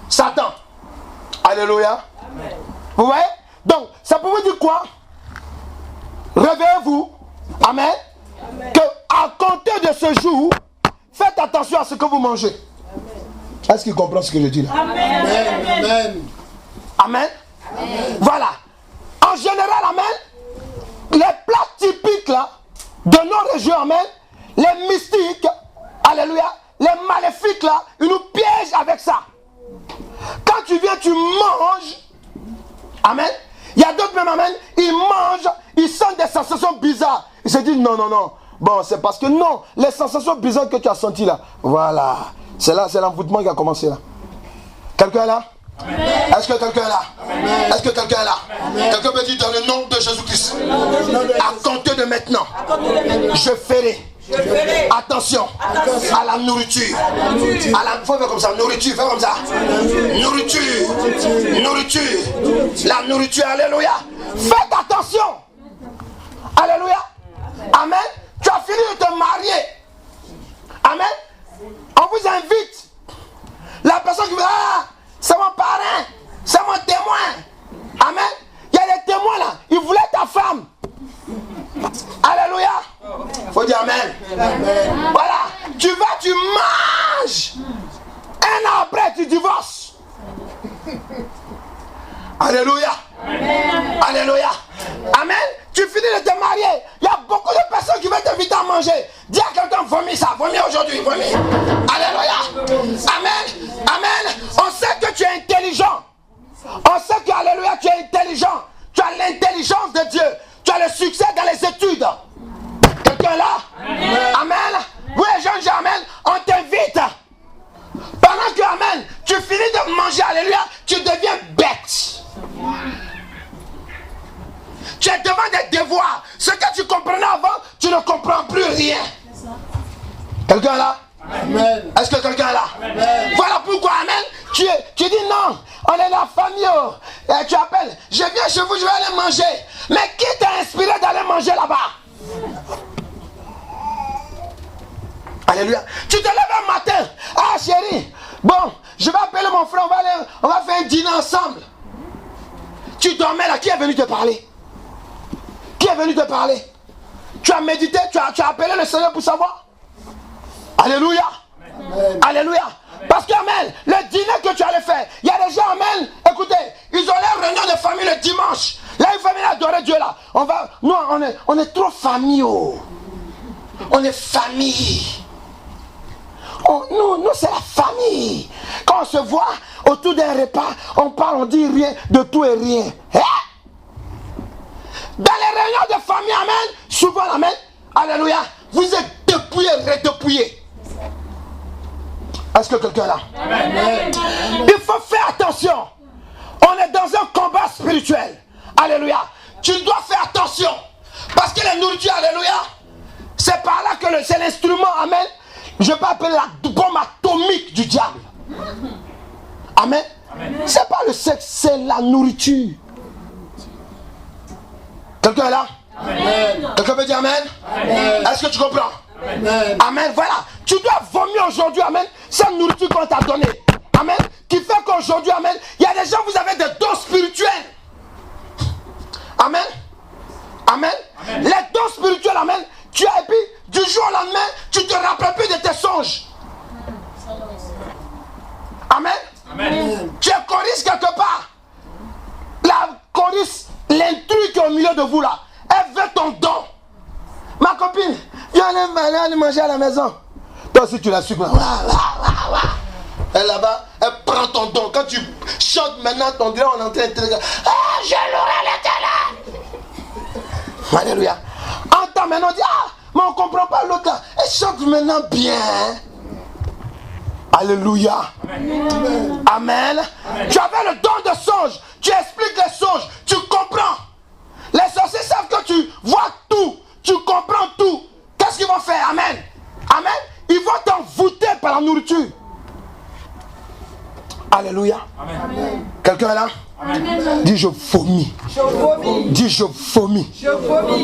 Satan. Alléluia. Amen. Vous voyez? Donc, ça peut vous dire quoi? Réveillez-vous. Amen. Amen. Que à compter de ce jour, faites attention à ce que vous mangez. Est-ce qu'il comprend ce que je dis là? Amen. Amen. Amen. Amen. Voilà. En général, amen, les plats typiques là, de nos régions, amen, les mystiques, alléluia, les maléfiques là, ils nous piègent avec ça. Quand tu viens, tu manges, amen. Il y a d'autres même, amen, ils mangent, ils sentent des sensations bizarres. Ils se disent non, non, non. Bon, c'est parce que non, les sensations bizarres que tu as senties là, voilà. C'est là, c'est l'envoûtement qui a commencé là. Quelqu'un est là? Est-ce que quelqu'un est là? Est-ce que quelqu'un est là? Quelqu'un peut dire dans le nom de Jésus-Christ, à compter de maintenant, je ferai attention à la nourriture. Faut faire comme ça, nourriture, fais comme ça. Nourriture, nourriture, la nourriture, alléluia. Faites attention. Alléluia. Amen. Tu as fini de te marier. Amen. On vous invite. La personne qui veut, ah, c'est mon parrain, c'est mon témoin. Amen. Il y a des témoins là, ils voulaient ta femme. Alléluia. Faut dire amen. Amen. Voilà. Tu vas, tu manges. Un an après, tu divorces. Alléluia. Amen. Alléluia. Amen. Tu finis de te marier. Il y a beaucoup de personnes qui veulent t'inviter à manger. Dis à quelqu'un, vomis ça, vomis aujourd'hui, vomis. Alléluia. Amen. Amen. On sait que tu es intelligent. On sait que, alléluia, tu es intelligent. Tu as l'intelligence de Dieu. Tu as le succès dans les études. Quelqu'un là? Amen. Amen. Oui, jeunes gens, amen. On t'invite. Pendant que, amen, tu finis de manger, alléluia, tu deviens bête. Tu es devant des devoirs. Ce que tu comprenais avant, tu ne comprends plus rien. Quelqu'un là? Amen. Est-ce que quelqu'un est là? Amen. Voilà pourquoi, amen. Tu dis non, on est la famille. Et tu appelles, je viens chez vous, je vais aller manger. Mais qui t'a inspiré d'aller manger là-bas? Alléluia. Tu te lèves un matin. Ah chérie, bon, je vais appeler mon frère, on va faire un dîner ensemble. Tu dormais là, qui est venu te parler? Qui est venu te parler? Tu as médité, tu as appelé le Seigneur pour savoir? Alléluia. Amen. Alléluia. Parce que, amen, le dîner que tu allais faire, il y a des gens, amen, écoutez, ils ont leur réunion de famille le dimanche. Là, ils viennent adorer Dieu là. Nous, on est trop famille. Oh. On est famille. Oh, nous, c'est la famille. Quand on se voit autour d'un repas, on parle, on dit rien, de tout et rien. Hein? Dans les réunions de famille, amen, souvent, amen, alléluia, vous êtes dépouillés, redépouillés. Est-ce que quelqu'un est là? Amen. Il faut faire attention. On est dans un combat spirituel. Alléluia. Tu dois faire attention. Parce que la nourriture, alléluia, c'est par là que c'est l'instrument, amen. Je peux appeler la bombe atomique du diable. Amen. C'est pas le sexe, c'est la nourriture. Quelqu'un est là? Amen. Quelqu'un peut dire amen? Amen. Est-ce que tu comprends? Amen. Amen. Voilà. Tu dois vomir aujourd'hui, amen, cette nourriture qu'on t'a donnée. Amen. Qui fait qu'aujourd'hui, amen, il y a des gens, vous avez des dons spirituels. Amen. Amen. Amen. Les dons spirituels, amen. Tu as, et puis, du jour au lendemain, tu te rappelles plus de tes songes. Amen. Amen. Tu es choriste quelque part. La choriste, l'intrus qui est au milieu de vous là, elle veut ton don. Ma copine, viens aller manger à la maison. Toi aussi tu la suis. Elle là-bas, elle prend ton don. Quand tu chantes maintenant, on dirait on est en train de... Ah, je l'aurai l'éternel. Alléluia. Entends maintenant, on dit, ah, mais on ne comprend pas l'autre là. Elle chante maintenant bien. Alléluia. Amen. Amen. Amen. Tu avais le don de songe. Tu expliques les songes. Tu comprends. Les sorciers savent que tu vois tout. Tu comprends tout. Qu'est-ce qu'ils vont faire? Amen. Amen. Ils vont t'envoûter par la nourriture. Alléluia. Amen. Quelqu'un est là? Dis je vomis. Dis je vomis.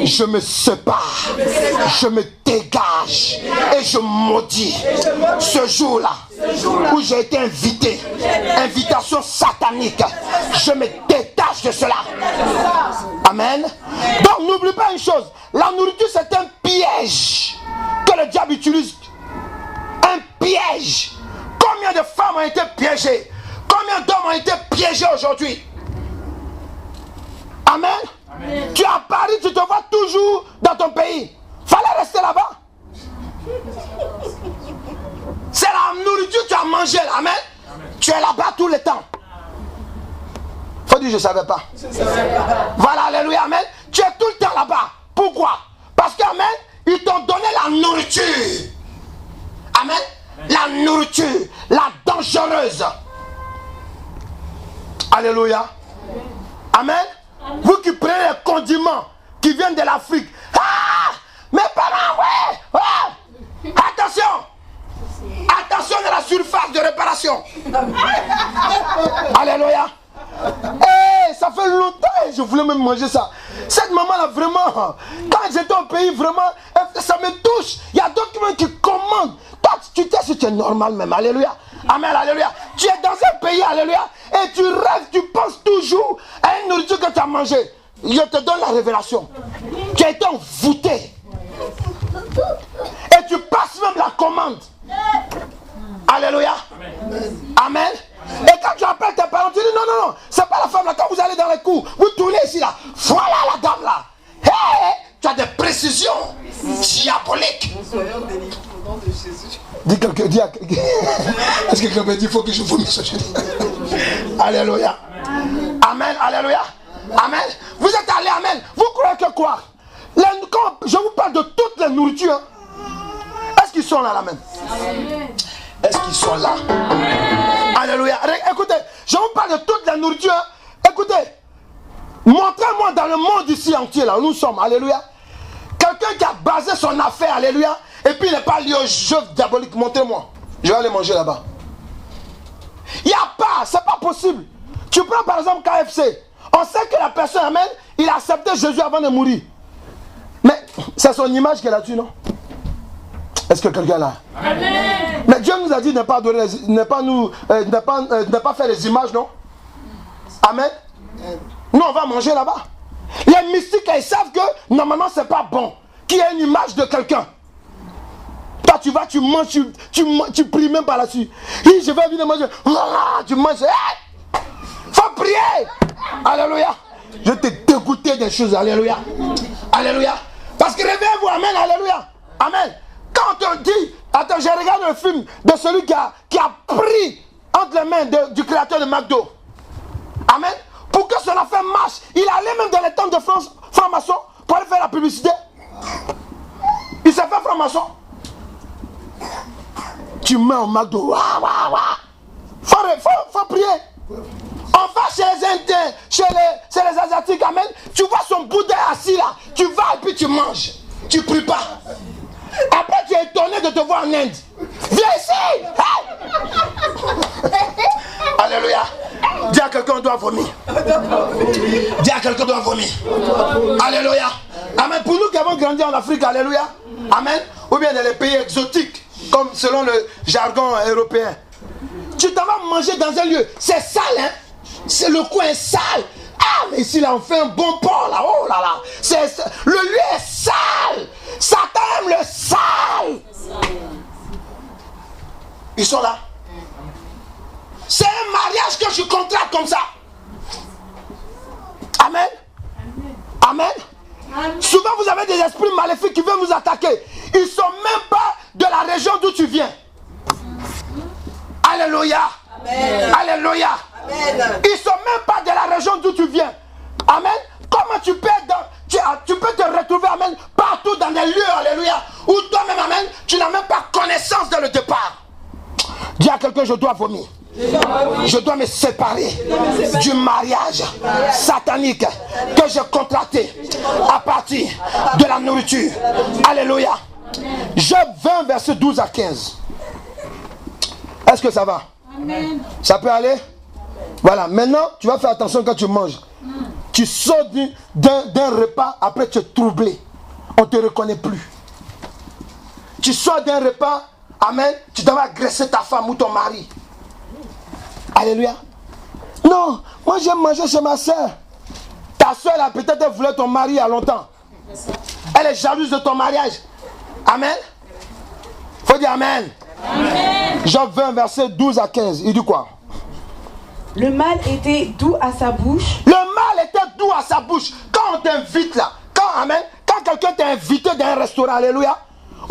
Je me sépare. Je me dégage. Et je maudis ce jour-là où j'ai été invité. Invitation satanique. Je me détache de cela. Amen. Donc n'oublie pas une chose. La nourriture c'est un piège que le diable utilise. Un piège. Combien de femmes ont été piégées? Combien d'hommes ont été piégés aujourd'hui? Amen. Amen. Tu es à Paris, tu te vois toujours dans ton pays. Fallait rester là-bas. C'est la nourriture que tu as mangé là. Amen. Amen. Tu es là-bas tout le temps. Faut dire je ne savais pas. Voilà, alléluia, amen. Tu es tout le temps là-bas. Pourquoi? Parce qu'amen, ils t'ont donné la nourriture. Amen. La nourriture, la dangereuse. Alléluia. Amen. Vous qui prenez les condiments qui viennent de l'Afrique. Ah, mes parents, ouais. Ouais. Attention. Attention à la surface de réparation. Alléluia. Hey, ça fait longtemps que je voulais même manger ça. Cette maman-là, vraiment, quand j'étais au pays, vraiment, ça me touche. Il y a d'autres qui commandent. Toi, tu sais si tu es normal même. Alléluia. Amen, alléluia. Tu es dans un pays, alléluia, et tu rêves, tu penses toujours à une nourriture que tu as mangée. Je te donne la révélation. Tu as été envoûté. Et tu passes même la commande. Alléluia. Amen. Et quand tu appelles tes parents, tu dis non, non, non, c'est pas la femme là. Quand vous allez dans les cours, vous tournez ici là. Voilà la dame là. Hey, tu as des précisions diaboliques. Dis quelqu'un, dis à quelqu'un. Est-ce que quelqu'un me dit il faut que je vomisse ce jeudi? Alléluia. Amen, alléluia. Amen. Vous êtes allés, amen. Vous croyez que quoi? Quand je vous parle de toutes les nourritures, hein, est-ce qu'ils sont là, là même? Est-ce qu'ils sont là? Alléluia. Écoutez, je vous parle de toute la nourriture. Écoutez, montrez-moi dans le monde ici entier, là, où nous sommes, alléluia. Quelqu'un qui a basé son affaire, alléluia, et puis il n'est pas lié au jeu diabolique. Montrez-moi. Je vais aller manger là-bas. Il n'y a pas, c'est pas possible. Tu prends par exemple KFC. On sait que la personne, amen, il a accepté Jésus avant de mourir. Mais c'est son image qu'elle a tué, non? Est-ce que quelqu'un là? Amen. Mais Dieu nous a dit de ne pas adorer, ne pas faire les images, non? Amen. Nous on va manger là-bas. Les mystiques, ils savent que normalement c'est pas bon qu'il y ait une image de quelqu'un. Toi tu vas, tu manges, tu pries même par là-dessus. Je vais venir manger. Voilà, tu manges. Hey! Faut prier. Alléluia. Je t'ai dégoûté des choses. Alléluia. Alléluia. Parce que réveillez-vous. Amen. Alléluia. Amen. Quand on te dit, attends, j'ai regardé un film de celui qui a pris entre les mains du créateur de McDo. Amen. Pour que son affaire marche, il allait même dans les temps de franc-maçon pour aller faire la publicité. Il s'est fait franc-maçon. Tu mets au McDo. Faut prier. On va chez les Indiens, chez les Asiatiques, amen. Tu vois son Bouddha assis là. Tu vas et puis tu manges. Tu pries pas. Après tu es étonné de te voir en Inde. Viens ici. Hey! Alléluia. Dis à quelqu'un on doit vomir. Dis à quelqu'un on doit vomir. Alléluia. Amen. Pour nous qui avons grandi en Afrique, alléluia. Amen. Ou bien dans les pays exotiques, comme selon le jargon européen. Tu t'en vas manger dans un lieu. C'est sale, hein. C'est le coin sale. Ah, mais ici là on fait un bon porc là. Oh là là. Le lieu est sale. Satan aime le sale. Ils sont là. C'est un mariage que je contracte comme ça. Amen. Amen. Amen. Souvent vous avez des esprits maléfiques qui veulent vous attaquer. Ils ne sont même pas de la région d'où tu viens. Alléluia. Amen. Alléluia. Amen. Ils ne sont même pas de la région d'où tu viens. Amen. Comment tu peux te retrouver, amen, partout dans des lieux, alléluia, où toi-même, amen, tu n'as même pas connaissance dès le départ. Dis à quelqu'un, je dois vomir. Je dois me séparer du mariage satanique que j'ai contracté à partir de la nourriture. Alléluia. Job 20, verset 12 à 15. Est-ce que ça va? Amen. Ça peut aller? Voilà, maintenant, tu vas faire attention quand tu manges. Tu sors d'un repas, après tu es troublé. On ne te reconnaît plus. Tu sors d'un repas, amen, tu dois agresser ta femme ou ton mari. Alléluia. Non, moi j'aime manger chez ma soeur. Ta soeur, là, peut-être elle voulait ton mari il y a longtemps. Elle est jalouse de ton mariage. Amen. Faut dire amen. Amen. Jean 20, verset 12 à 15. Il dit quoi? Le mal était doux à sa bouche. Le mal était doux à sa bouche. Quand on t'invite là, amen, quand quelqu'un t'a invité dans un restaurant, alléluia,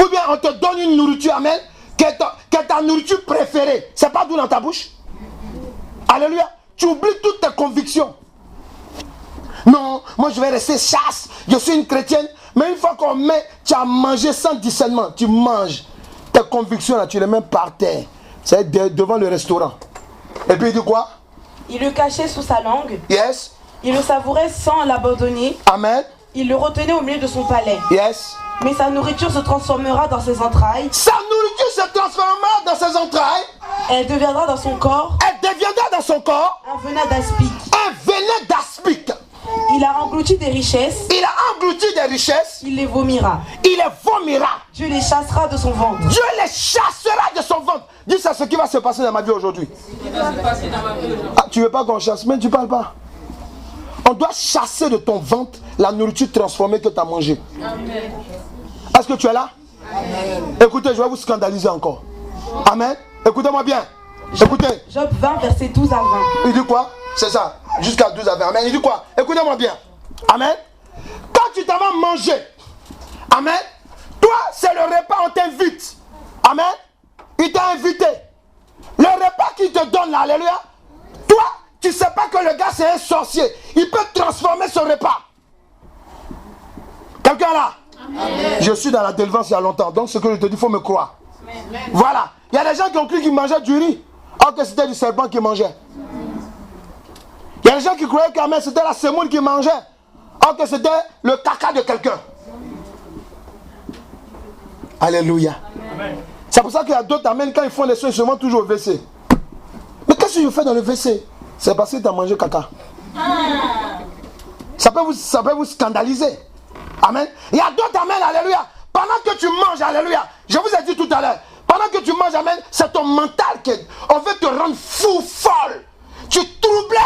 ou bien on te donne une nourriture, amen, qui est ta nourriture préférée, c'est pas doux dans ta bouche? Alléluia. Tu oublies toutes tes convictions. Non, moi je vais rester chaste, je suis une chrétienne. Mais une fois qu'on met, tu as mangé sans discernement, tu manges. Tes convictions là, tu les mets par terre. C'est devant le restaurant. Et puis il dit quoi? Il le cachait sous sa langue. Yes. Il le savourait sans l'abandonner. Amen. Il le retenait au milieu de son palais. Yes. Mais sa nourriture se transformera dans ses entrailles. Sa nourriture se transformera dans ses entrailles. Elle deviendra dans son corps. Elle deviendra dans son corps. Un venin d'aspic. Un venin d'aspic. Il a englouti des richesses. Il a englouti des richesses. Il les vomira. Il les vomira. Dieu les chassera de son ventre. Dieu les chassera de son ventre. Dis ça, ce qui va se passer dans ma vie aujourd'hui. Ah, tu veux pas qu'on chasse, mais tu parles pas. On doit chasser de ton ventre la nourriture transformée que tu as mangée. Est-ce que tu es là? Amen. Écoutez, je vais vous scandaliser encore. Amen. Écoutez-moi bien. Écoutez. Job 20, verset 12 à 20. Il dit quoi? C'est ça. Jusqu'à 12 à 20. Amen. Il dit quoi? Écoutez-moi bien. Amen. Quand tu t'en vas manger, amen. Toi, c'est le repas, on t'invite. Amen. Il t'a invité. Le repas qu'il te donne là, alléluia. Toi, tu ne sais pas que le gars c'est un sorcier. Il peut transformer ce repas. Quelqu'un là? Amen. Je suis dans la délivrance il y a longtemps. Donc ce que je te dis, il faut me croire. Amen. Voilà. Il y a des gens qui ont cru qu'ils mangeaient du riz. Alors que c'était du serpent qui mangeait. Il y a des gens qui croyaient que c'était la semoule qui mangeait. Alors que c'était le caca de quelqu'un. Alléluia. C'est pour ça qu'il y a d'autres, amen, quand ils font les soins, ils se vont toujours au WC. Mais qu'est-ce que je fais dans le WC? C'est parce que tu as mangé caca. Ça peut vous scandaliser. Amen. Il y a d'autres, amen, alléluia. Pendant que tu manges, alléluia. Je vous ai dit tout à l'heure. Pendant que tu manges, amen, c'est ton mental qui on veut te rendre fou, folle. Tu es troublé.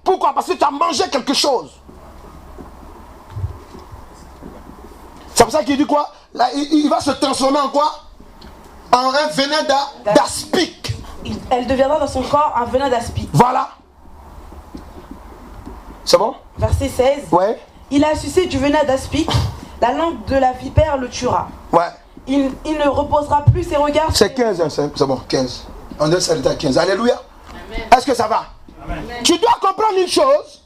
Pourquoi? Parce que tu as mangé quelque chose. C'est pour ça qu'il dit quoi? Là, il va se transformer en quoi? En un venin d'aspic. Elle deviendra dans son corps un venin d'aspic. Voilà. C'est bon? Verset 16. Ouais. Il a sucé du venin d'aspic. La langue de la vipère le tuera. Ouais. Il ne reposera plus ses regards. C'est 15, hein, c'est bon, 15. On doit s'arrêter à 15. Alléluia. Est-ce que ça va? Amen. Tu dois comprendre une chose.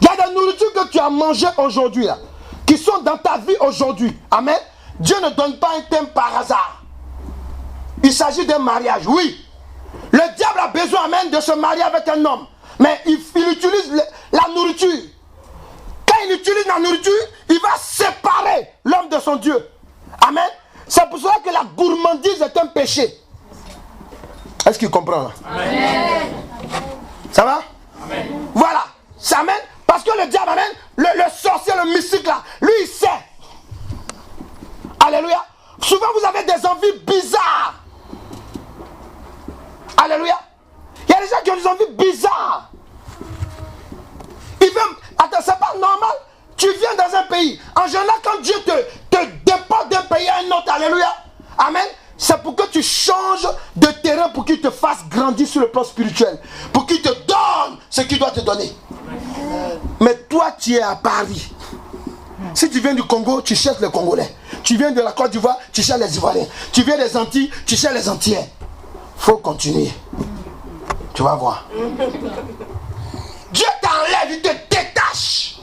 Il y a des nourritures que tu as mangées aujourd'hui, là, qui sont dans ta vie aujourd'hui. Amen. Dieu ne donne pas un thème par hasard. Il s'agit d'un mariage, oui. Le diable a besoin, amen, de se marier avec un homme. Mais il utilise la nourriture. Quand il utilise la nourriture, il va séparer l'homme de son Dieu. Amen. C'est pour cela que la gourmandise est un péché. Est-ce qu'il comprend là? Amen. Ça va? Amen. Voilà. Ça amène. Parce que le diable, amen, le sorcier, le mystique là, lui il sait. Alléluia. Souvent vous avez des envies bizarres. Alléluia. Il y a des gens qui ont des envies bizarres. Ils veulent. Attends, c'est pas normal. Tu viens dans un pays. En général, quand Dieu te déporte d'un pays à un autre, alléluia. Amen. C'est pour que tu changes de terrain, pour qu'il te fasse grandir sur le plan spirituel. Pour qu'il te donne ce qu'il doit te donner. Mais toi, tu es à Paris. Si tu viens du Congo, tu cherches les Congolais. Tu viens de la Côte d'Ivoire, tu cherches les Ivoiriens. Tu viens des Antilles, tu cherches les Antillais. Faut continuer. Tu vas voir. Dieu t'enlève, il te détache.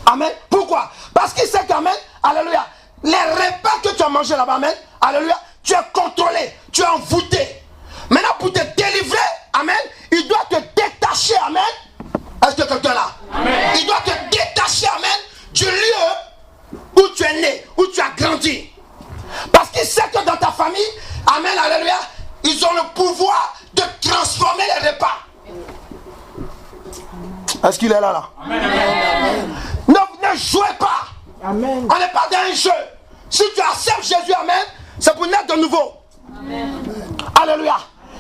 Amen. Pourquoi? Parce qu'il sait qu'amen, alléluia, les repas que tu as mangés là-bas, amen, alléluia, tu es contrôlé, tu es envoûté. Maintenant, pour te délivrer, amen, il doit te détacher, amen. Est-ce que quelqu'un là? Amen. Il doit te détacher, amen, du lieu où tu es né, où tu as grandi. Parce qu'il sait que dans ta famille, amen, alléluia, ils ont le pouvoir de transformer les repas. Est-ce qu'il est là? Amen. Ne jouez pas. Amen. On n'est pas dans un jeu. Si tu acceptes Jésus, amen, c'est pour naître de nouveau. Amen. Alléluia.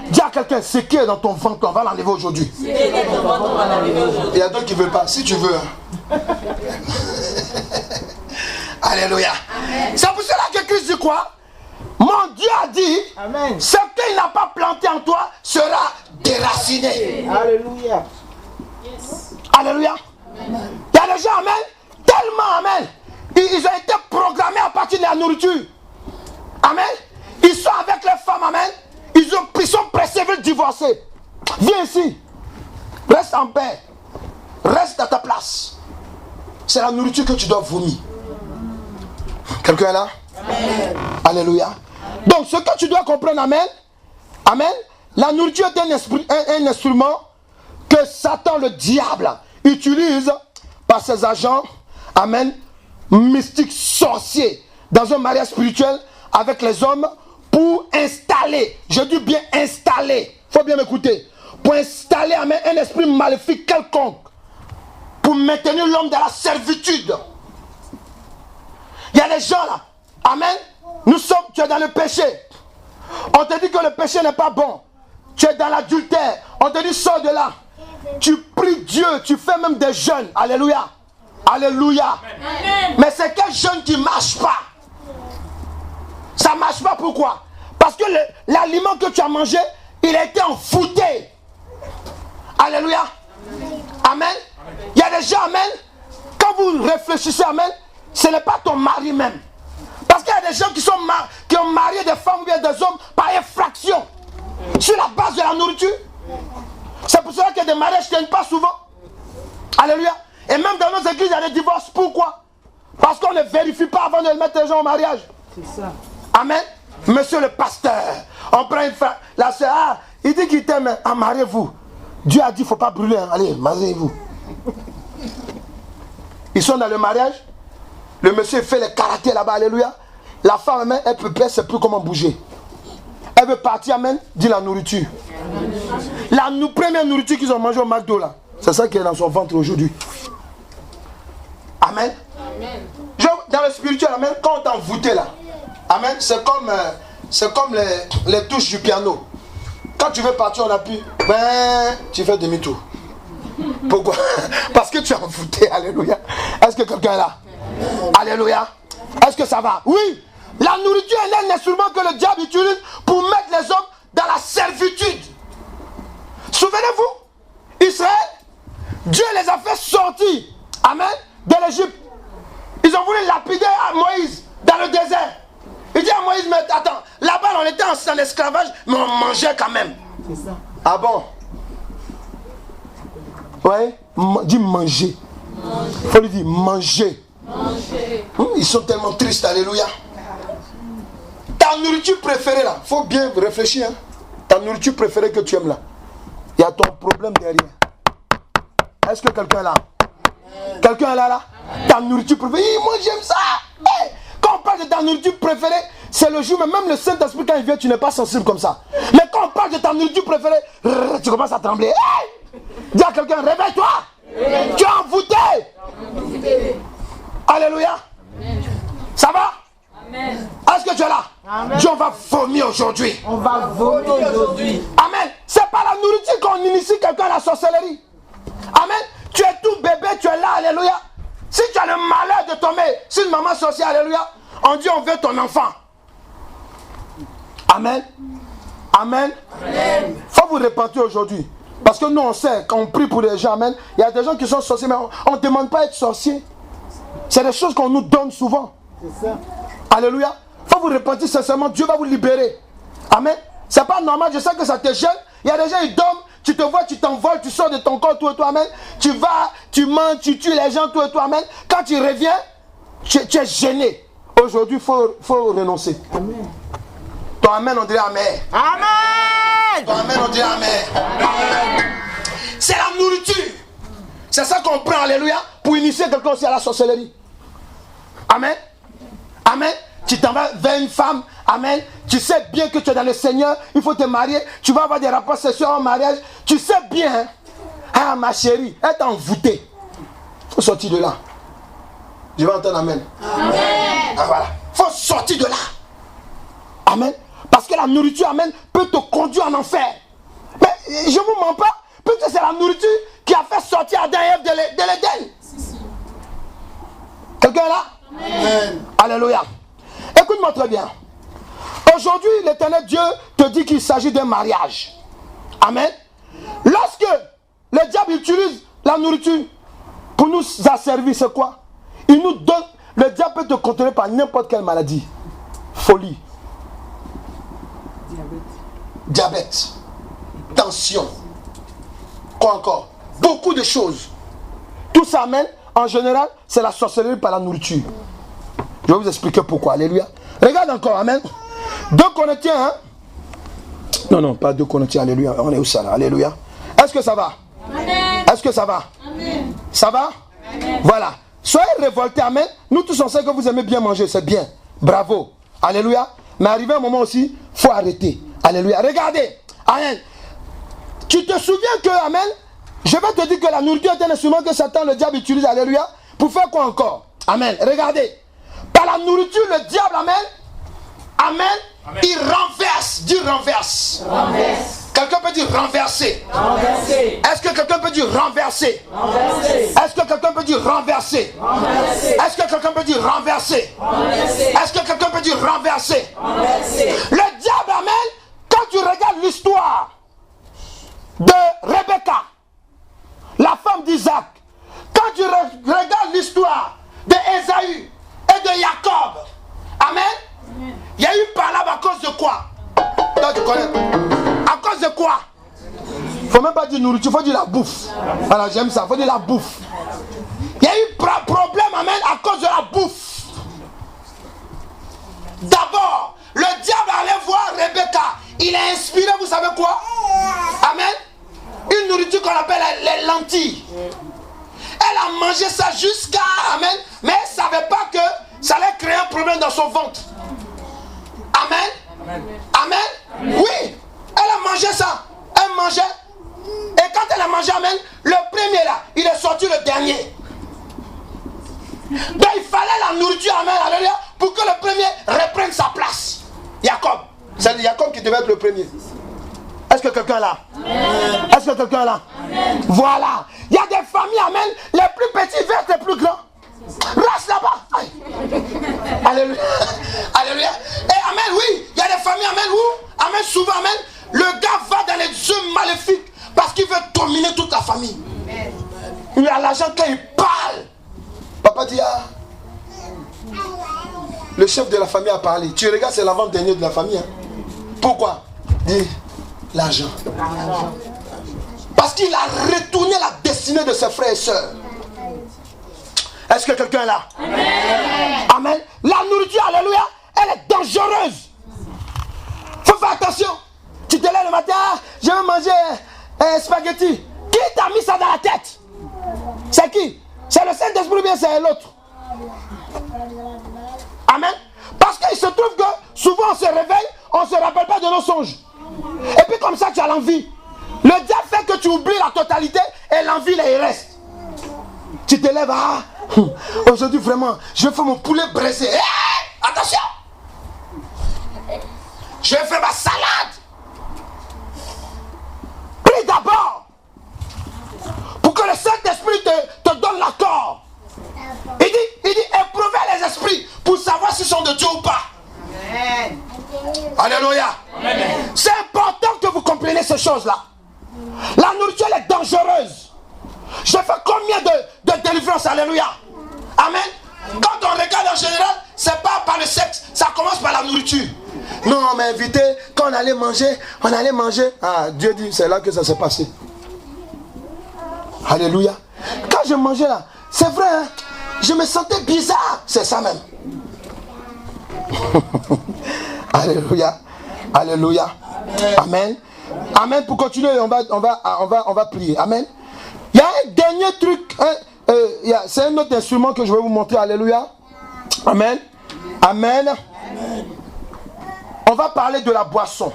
Dis à quelqu'un, ce qui est dans ton ventre, on va l'enlever aujourd'hui. Il y a d'autres qui ne veulent pas. Si tu veux. Alléluia. C'est pour cela que Christ dit quoi? Mon Dieu a dit, amen, ce qu'il n'a pas planté en toi sera déraciné. Alléluia. Yes. Alléluia. Amen. Il y a des gens, amen, tellement, amen, ils ont été programmés à partir de la nourriture. Amen. Ils sont avec les femmes, amen. Ils sont pressés de divorcer. Viens ici. Reste en paix. Reste à ta place. C'est la nourriture que tu dois vomir. Quelqu'un est là? Amen. Alléluia. Donc ce que tu dois comprendre, amen. Amen. La nourriture est un instrument que Satan, le diable, utilise par ses agents, amen, mystiques, sorciers, dans un mariage spirituel avec les hommes pour installer, je dis bien installer, il faut bien m'écouter, pour installer, amen, un esprit maléfique quelconque, pour maintenir l'homme dans la servitude. Il y a des gens là, amen, tu es dans le péché. On te dit que le péché n'est pas bon. Tu es dans l'adultère. On te dit sors de là. Tu pries Dieu, tu fais même des jeûnes. Alléluia. Alléluia. Amen. Mais c'est quel jeûne qui ne marche pas? Ça ne marche pas, pourquoi? Parce que l'aliment que tu as mangé, il a été envoûté. Alléluia. Amen. Il y a des gens, amen, quand vous réfléchissez, amen, ce n'est pas ton mari même. Parce qu'il y a des gens qui ont marié des femmes ou bien des hommes par effraction. Sur la base de la nourriture. C'est pour cela que des mariages ne tiennent pas souvent. Alléluia. Et même dans nos églises, il y a des divorces. Pourquoi? Parce qu'on ne vérifie pas avant de mettre les gens au mariage. C'est ça. Amen. Monsieur le pasteur, on prend une femme. La soeur, il dit qu'il t'aime. Ah, mariez-vous. Dieu a dit, il ne faut pas brûler. Hein. Allez, mariez-vous. Ils sont dans le mariage. Le monsieur fait les karatés là-bas. Alléluia. La femme, elle peut pas, elle ne sait plus comment bouger. Elle veut partir, amen, dit la nourriture. La première nourriture qu'ils ont mangée au McDo là, c'est ça qui est dans son ventre aujourd'hui. Amen. Genre, dans le spirituel, amen, quand on t'a envoûté là, amen, c'est comme les touches du piano. Quand tu veux partir, on appuie, ben, tu fais demi-tour. Pourquoi? Parce que tu es envoûté, alléluia. Est-ce que quelqu'un est là? Alléluia. Est-ce que ça va? Oui. La nourriture est un instrument que le diable utilise pour mettre les hommes dans la servitude. Souvenez-vous, Israël, Dieu les a fait sortir, amen, de l'Égypte. Ils ont voulu lapider à Moïse dans le désert. Il dit à Moïse, mais attends, là-bas on était en esclavage, mais on mangeait quand même. C'est ça. Ah bon? Ouais, dis manger. Il faut lui dire manger. Manger. Ils sont tellement tristes, alléluia. Ta nourriture préférée là, il faut bien réfléchir. Hein. Ta nourriture préférée que tu aimes là, il y a ton problème derrière. Est-ce que quelqu'un est là? Quelqu'un est là? Ta nourriture préférée, moi j'aime ça. Hey, quand on parle de ta nourriture préférée, c'est le jour, mais même le Saint-Esprit quand il vient, tu n'es pas sensible comme ça. Mais quand on parle de ta nourriture préférée, tu commences à trembler. Hey, dis à quelqu'un, réveille-toi. Tu es envoûté. Alléluia. Ça va? Amen. Est-ce que tu es là? Amen. Dieu, on va vomir aujourd'hui. On va vomir aujourd'hui. Amen. C'est pas la nourriture qu'on initie quelqu'un à la sorcellerie. Amen. Tu es tout bébé, tu es là, alléluia. Si tu as le malheur de tomber sur une maman sorcière, alléluia, on dit on veut ton enfant. Amen. Amen. Amen. Faut vous repentir aujourd'hui. Parce que nous on sait, quand on prie pour les gens, amen, il y a des gens qui sont sorciers, mais on ne demande pas à être sorcier. C'est des choses qu'on nous donne souvent. C'est ça. Alléluia. Il faut vous repentir sincèrement, Dieu va vous libérer. Amen. C'est pas normal, je sais que ça te gêne. Il y a des gens, ils dorment, tu te vois, tu t'envoles, tu sors de ton corps, tout et toi, amen. Tu vas, tu mens, tu tues les gens, tout et toi, amen. Quand tu reviens, tu es gêné. Aujourd'hui, il faut renoncer. Amen. Ton amen, on dirait amen. Amen. Ton amen, on dirait amen. Amen. C'est la nourriture. C'est ça qu'on prend, alléluia, pour initier quelqu'un aussi à la sorcellerie. Amen. Amen. Tu t'en vas vers une femme. Amen. Tu sais bien que tu es dans le Seigneur. Il faut te marier. Tu vas avoir des rapports sexuels en mariage. Tu sais bien. Hein? Ah, ma chérie, elle t'a envoûté. Il faut sortir de là. Je vais entendre amen. Amen. Ah, voilà. Il faut sortir de là. Amen. Parce que la nourriture, amen, peut te conduire en enfer. Mais je ne vous mens pas, puisque c'est la nourriture qui a fait sortir Adam et Ève de l'Éden. Quelqu'un est là? Amen. Alléluia. Écoute-moi très bien. Aujourd'hui, l'Éternel Dieu te dit qu'il s'agit d'un mariage. Amen. Lorsque le diable utilise la nourriture pour nous asservir, c'est quoi? Il nous donne, le diable peut te contrôler par n'importe quelle maladie. Folie. Diabète. Tension. Quoi encore? Beaucoup de choses. Tout ça, amen, en général, c'est la sorcellerie par la nourriture. Je vais vous expliquer pourquoi. Alléluia. Regarde encore, amen. 2 Corinthiens, hein? Non, pas 2 Corinthiens, alléluia. On est où ça là? Alléluia. Est-ce que ça va? Amen. Est-ce que ça va? Amen. Ça va? Amen. Voilà. Soyez révoltés, amen. Nous tous on sait que vous aimez bien manger, c'est bien. Bravo. Alléluia. Mais arrivé un moment aussi, il faut arrêter. Alléluia. Regardez. Amen. Tu te souviens que, amen, je vais te dire que la nourriture est un instrument que Satan, le diable, utilise, alléluia, pour faire quoi encore? Amen. Regardez. Par la nourriture, le diable, amen, amen, amen. Il renverse. Dis renverse. Renverse. Quelqu'un peut dire renverser. Renverser. Est-ce que quelqu'un peut dire renverser? Renverser. Est-ce que quelqu'un peut dire renverser? Renverser. Est-ce que quelqu'un peut dire renverser? Renverser. Est-ce que quelqu'un peut dire renverser? Renverser. Le diable, amen, quand tu regardes l'histoire de Rebecca, la femme d'Isaac, quand tu regardes l'histoire d'Ésaü et de Jacob, amen, il y a eu palabre à cause de quoi? Toi, tu connais. À cause de quoi? Il ne faut même pas dire nourriture, il faut dire la bouffe. Voilà, j'aime ça, il faut dire la bouffe. Il y a eu problème, amen, à cause de la bouffe. D'abord, le diable allait voir Rebecca. Il a inspiré, vous savez quoi? Amen. Une nourriture qu'on appelle les lentilles. Elle a mangé ça jusqu'à, amen, mais elle ne savait pas que ça allait créer un problème dans son ventre. Amen. Amen. Oui. Elle a mangé ça. Elle mangeait. Et quand elle a mangé, amen, le premier là, il est sorti le dernier. Donc il fallait la nourriture, amen, alléluia, pour que le premier reprenne sa place. Jacob. C'est Jacob qui devait être le premier. Est-ce que quelqu'un est là? Amen. Est-ce que quelqu'un est là? Amen. Voilà. Il y a des familles, amen, les plus petits vers les plus grands. Reste là-bas. Alléluia. Alléluia. Et amen, oui, il y a des familles, amen, où, amen, souvent, amen, le gars va dans les œuvres maléfiques parce qu'il veut dominer toute la famille. Il a l'argent quand il parle. Papa dit, ah, le chef de la famille a parlé. Tu regardes, c'est l'avant-dernier de la famille. Hein. Pourquoi? Dis, l'argent. Parce qu'il a retourné la destinée de ses frères et sœurs. Est-ce que quelqu'un est là? Amen. Amen. La nourriture, alléluia, elle est dangereuse. Faut faire attention. Tu te lèves le matin, je vais manger spaghetti. Qui t'a mis ça dans la tête? C'est qui? C'est le Saint-Esprit ou bien c'est l'autre? Amen. Parce qu'il se trouve que souvent on se réveille, on ne se rappelle pas de nos songes. Et puis comme ça tu as l'envie. Le diable fait que tu oublies la totalité et l'envie là, il reste. Tu te lèves, ah, aujourd'hui vraiment, je vais faire mon poulet braisé. Hey, attention! Je vais faire ma salade. Prie d'abord. Pour que le Saint-Esprit te donne l'accord. Il dit, éprouvez les esprits pour savoir s'ils sont de Dieu ou pas. Amen. Alléluia. Amen. C'est important que vous compreniez ces choses-là. La nourriture elle est dangereuse. Je fais combien de délivrances, alléluia. Amen. Quand on regarde en général, c'est pas par le sexe, ça commence par la nourriture. Non, on m'a invité, quand on allait manger. Ah, Dieu dit, c'est là que ça s'est passé. Alléluia. Quand je mangeais là, c'est vrai, hein, je me sentais bizarre. C'est ça même. Alléluia. Alléluia. Amen. Amen. Pour continuer, on va prier. Amen. Il y a un dernier truc. C'est un autre instrument que je vais vous montrer. Alléluia. Amen. Amen. On va parler de la boisson.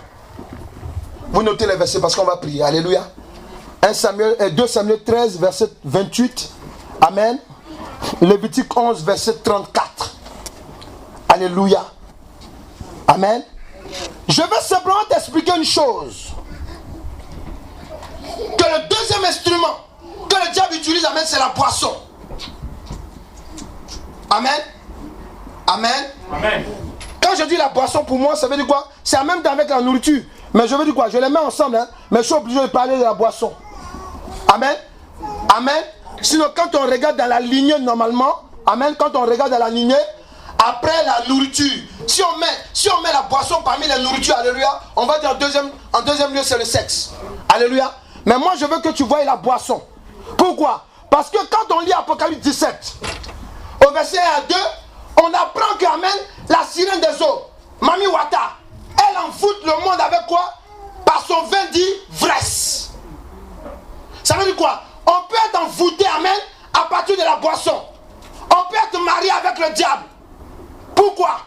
Vous notez les versets parce qu'on va prier. Alléluia. 2 Samuel 13, verset 28. Amen. Lévitique 11, verset 34. Alléluia. Amen. Je veux simplement t'expliquer une chose. Que le deuxième instrument que le diable utilise, amen, c'est la boisson. Amen. Amen. Amen. Quand je dis la boisson, pour moi, ça veut dire quoi? C'est en même temps avec la nourriture. Mais je veux dire quoi? Je les mets ensemble, hein, mais je suis obligé de parler de la boisson. Amen. Amen. Sinon, quand on regarde dans la lignée, normalement, amen, quand on regarde dans la lignée, après la nourriture, si on met la boisson parmi les nourritures, alléluia, on va dire en deuxième lieu, c'est le sexe. Alléluia. Mais moi, je veux que tu voies la boisson. Pourquoi? Parce que quand on lit Apocalypse 17, au verset 1 à 2, on apprend que, amen, la sirène des eaux, Mami Wata, elle envoûte le monde avec quoi? Par son vin d'ivresse. Ça veut dire quoi? On peut être envoûté, amen, à partir de la boisson. On peut être marié avec le diable. Pourquoi?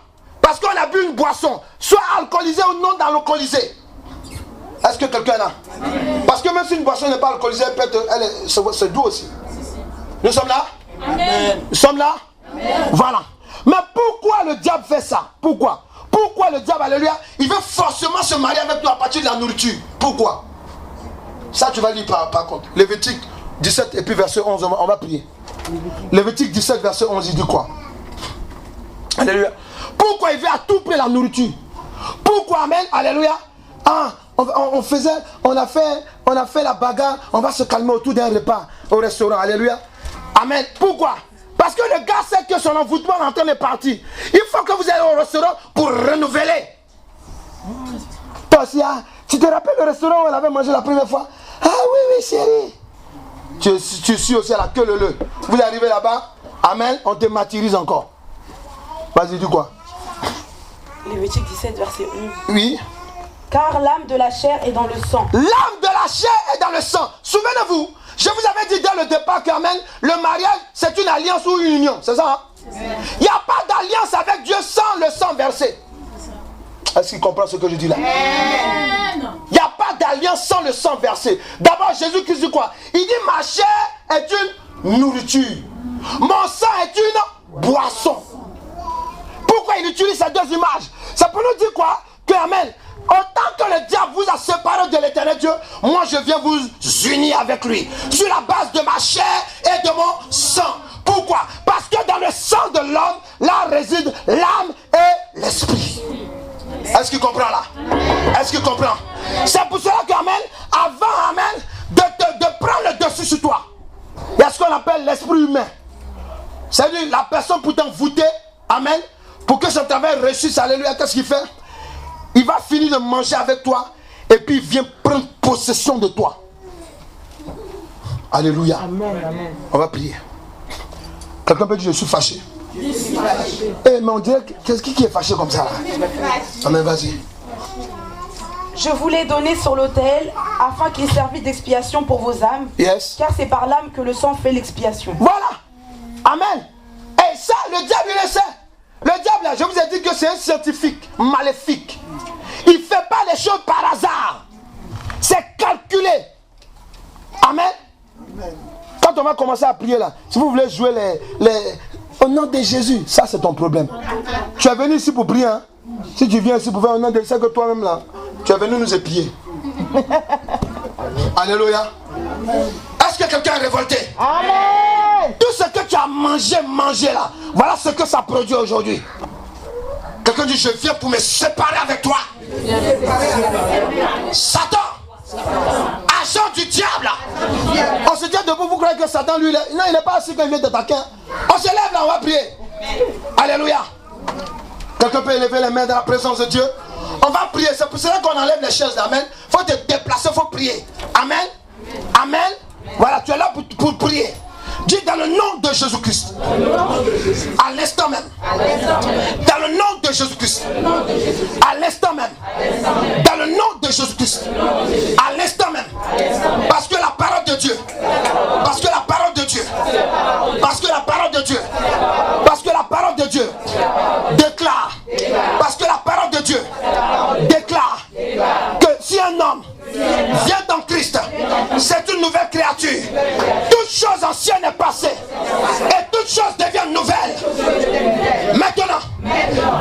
Parce qu'on a bu une boisson, soit alcoolisée ou non alcoolisée. Est-ce que quelqu'un a? Parce que même si une boisson n'est pas alcoolisée, c'est doux aussi. Nous sommes là? Amen. Nous sommes là? Amen. Voilà. Mais pourquoi le diable fait ça? Pourquoi? Pourquoi le diable, alléluia, il veut forcément se marier avec nous à partir de la nourriture? Pourquoi? Ça, tu vas lire par contre. Lévitique 17 et puis verset 11, on va prier. Lévitique 17, verset 11, il dit quoi? Alléluia. Pourquoi il veut à tout prix la nourriture? Pourquoi, amen, alléluia? Ah, on a fait la bagarre, on va se calmer autour d'un repas au restaurant, alléluia. Amen. Pourquoi? Parce que le gars sait que son envoûtement est en train de partir. Il faut que vous allez au restaurant pour renouveler. Toi aussi, tu te rappelles le restaurant où on avait mangé la première fois? Ah oui, chérie. Tu suis aussi à la queue leu. Vous arrivez là-bas, amen, on te martyrise encore. Vas-y, dis quoi? Lévitique 17, verset 11. Oui. Car l'âme de la chair est dans le sang. L'âme de la chair est dans le sang. Souvenez-vous, je vous avais dit dès le départ qu'amen, le mariage, c'est une alliance ou une union. C'est ça, hein? Il n'y a pas d'alliance avec Dieu sans le sang versé. Est-ce qu'il comprend ce que je dis là? Il n'y a pas d'alliance sans le sang versé. D'abord, Jésus-Christ dit quoi? Il dit, ma chair est une nourriture. Mon sang est une boisson. Pourquoi il utilise ces deux images? C'est pour nous dire quoi? Que, amen, autant que le diable vous a séparé de l'éternel Dieu, moi je viens vous unir avec lui. Sur la base de ma chair et de mon sang. Pourquoi? Parce que dans le sang de l'homme, là réside l'âme et l'esprit. Est-ce qu'il comprend là? Est-ce qu'il comprend? C'est pour cela qu'amen, avant, amen, de prendre le dessus sur toi, il y a ce qu'on appelle l'esprit humain. C'est-à-dire la personne pour t'envoûter, amen, pour que son travail réussisse, alléluia, qu'est-ce qu'il fait? Il va finir de manger avec toi et puis il vient prendre possession de toi. Alléluia. Amen, amen. On va prier. Quelqu'un peut dire je suis fâché. Je suis fâché. Eh, mais on dirait qui est fâché comme ça là? Amen, vas-y. Je vous l'ai donné sur l'autel afin qu'il serve d'expiation pour vos âmes. Yes. Car c'est par l'âme que le sang fait l'expiation. Voilà. Amen. Et ça, le diable il le sait. Le diable là, je vous ai dit que c'est un scientifique maléfique. Il ne fait pas les choses par hasard. C'est calculé. Amen. Amen. Quand on va commencer à prier là, si vous voulez jouer au nom de Jésus, ça c'est ton problème. Tu es venu ici pour prier, hein? Si tu viens ici pour faire au nom de Jésus, c'est que toi-même là, tu es venu nous épier. Alléluia. Est-ce que quelqu'un est révolté? Amen. Tout ce que tu as mangé là, voilà ce que ça produit aujourd'hui. Quelqu'un dit je viens pour me séparer avec toi. Satan, agent du diable. On se tient debout, vous croyez que Satan lui, non, il n'est pas assis quand il vient t'attaquer. On se lève là, on va prier. Alléluia. Quelqu'un peut élever les mains dans la présence de Dieu. On va prier, c'est pour cela qu'on enlève les chaises. Amen. Il faut te déplacer, il faut prier. Amen. Amen. Voilà, tu es là pour prier. Dis dans le nom de Jésus-Christ. À l'instant même. Dans le nom de Jésus-Christ. À l'instant même. Dans le nom de Jésus-Christ. À l'instant même. Parce que la parole de Dieu. Parce que la parole de Dieu. Parce que la parole de Dieu. Parce que la parole de Dieu déclare. Parce que la parole de Dieu déclare que si un homme vient en Christ, c'est une nouvelle créature. Toutes choses anciennes est passées et toutes choses deviennent nouvelles. Maintenant,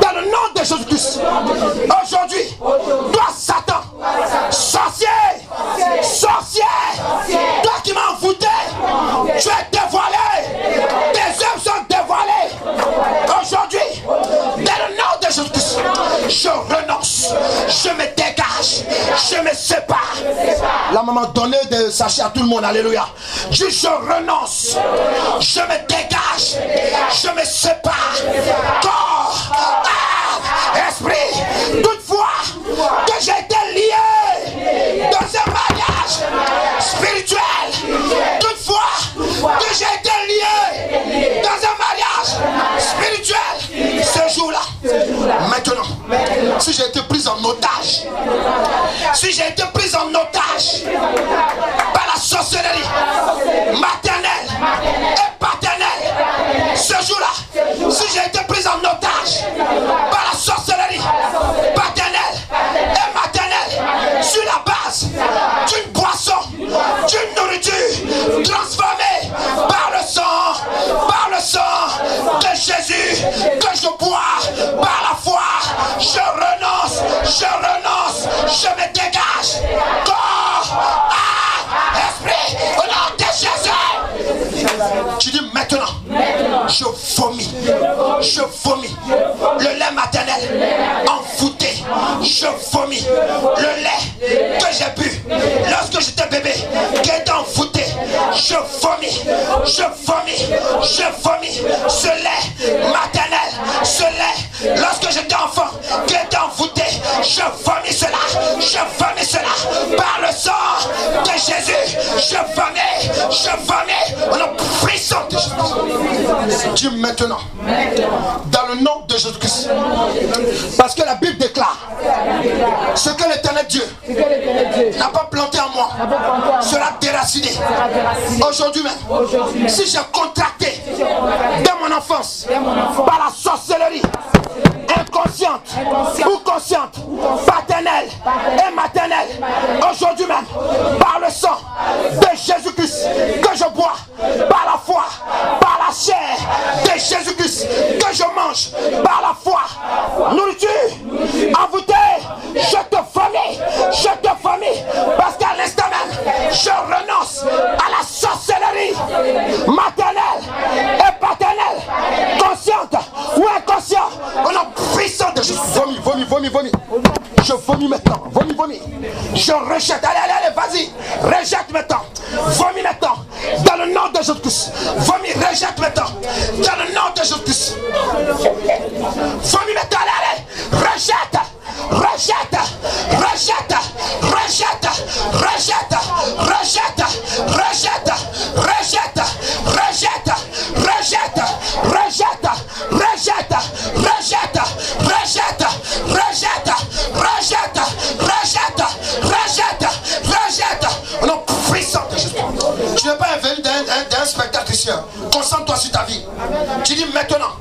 dans le nom de Jésus-Christ, aujourd'hui, toi Satan, sorcier, toi qui m'as envoûté, tu es dévoilé, tes œuvres sont dévoilées. Aujourd'hui, dans le nom de Jésus-Christ, je renonce, je me dégage, je me sépare. La maman donnait des sachets à tout le monde, alléluia. Je renonce, je me dégage, je me sépare. Corps, âme, esprit, toutefois que j'ai été lié dans un mariage spirituel, toutefois que j'ai été lié dans un mariage spirituel, ce jour-là, maintenant, si j'ai été pris en otage, par la sorcellerie maternelle et paternelle, ce jour-là, si j'ai été pris en otage par la sorcellerie paternelle et maternelle, sur la base d'une boisson, d'une nourriture transformée par le sang de Jésus que je bois par la foi, je renonce, je me dégage. Corps, âme, esprit, au nom de Jésus. Tu dis maintenant, je vomis le lait maternel envoûté, je vomis le lait que j'ai bu lorsque j'étais bébé, qui était envoûté, je vomis ce lait maternel, ce lait lorsque j'étais enfant, qui était envoûté, je vomis cela par le sang de Jésus, je vomis on a frisson de Jésus. Dis maintenant, dans le nom de Jésus-Christ, parce que la Bible déclare ce que l'Éternel Dieu n'a pas planté en moi sera déraciné. Aujourd'hui même, si j'ai contracté dans mon enfance par la sorcellerie inconsciente ou consciente, paternelle et maternelle, aujourd'hui même, par le sang de Jésus-Christ que je bois, par la foi, par la chair de Jésus-Christ que je mange, par la foi, nourriture envoûtée, je te vomis, parce qu'à l'instant même, je renonce à la sorcellerie maternelle et paternelle, consciente ou inconsciente. On a puissant de Jésus. Vomis. Je vomis maintenant. Vomis. Je rejette. Allez, vas-y. Rejette maintenant. Vomis maintenant. Dans le nom de Jésus-Christ. Vomis, rejette maintenant. Dans le nom de Jésus-Christ. Vomis maintenant. Allez. Rejette. On a puissant de Jésus. Tu n'es pas venu d'un spectacle chrétien. Concentre-toi sur ta vie. Tu dis maintenant,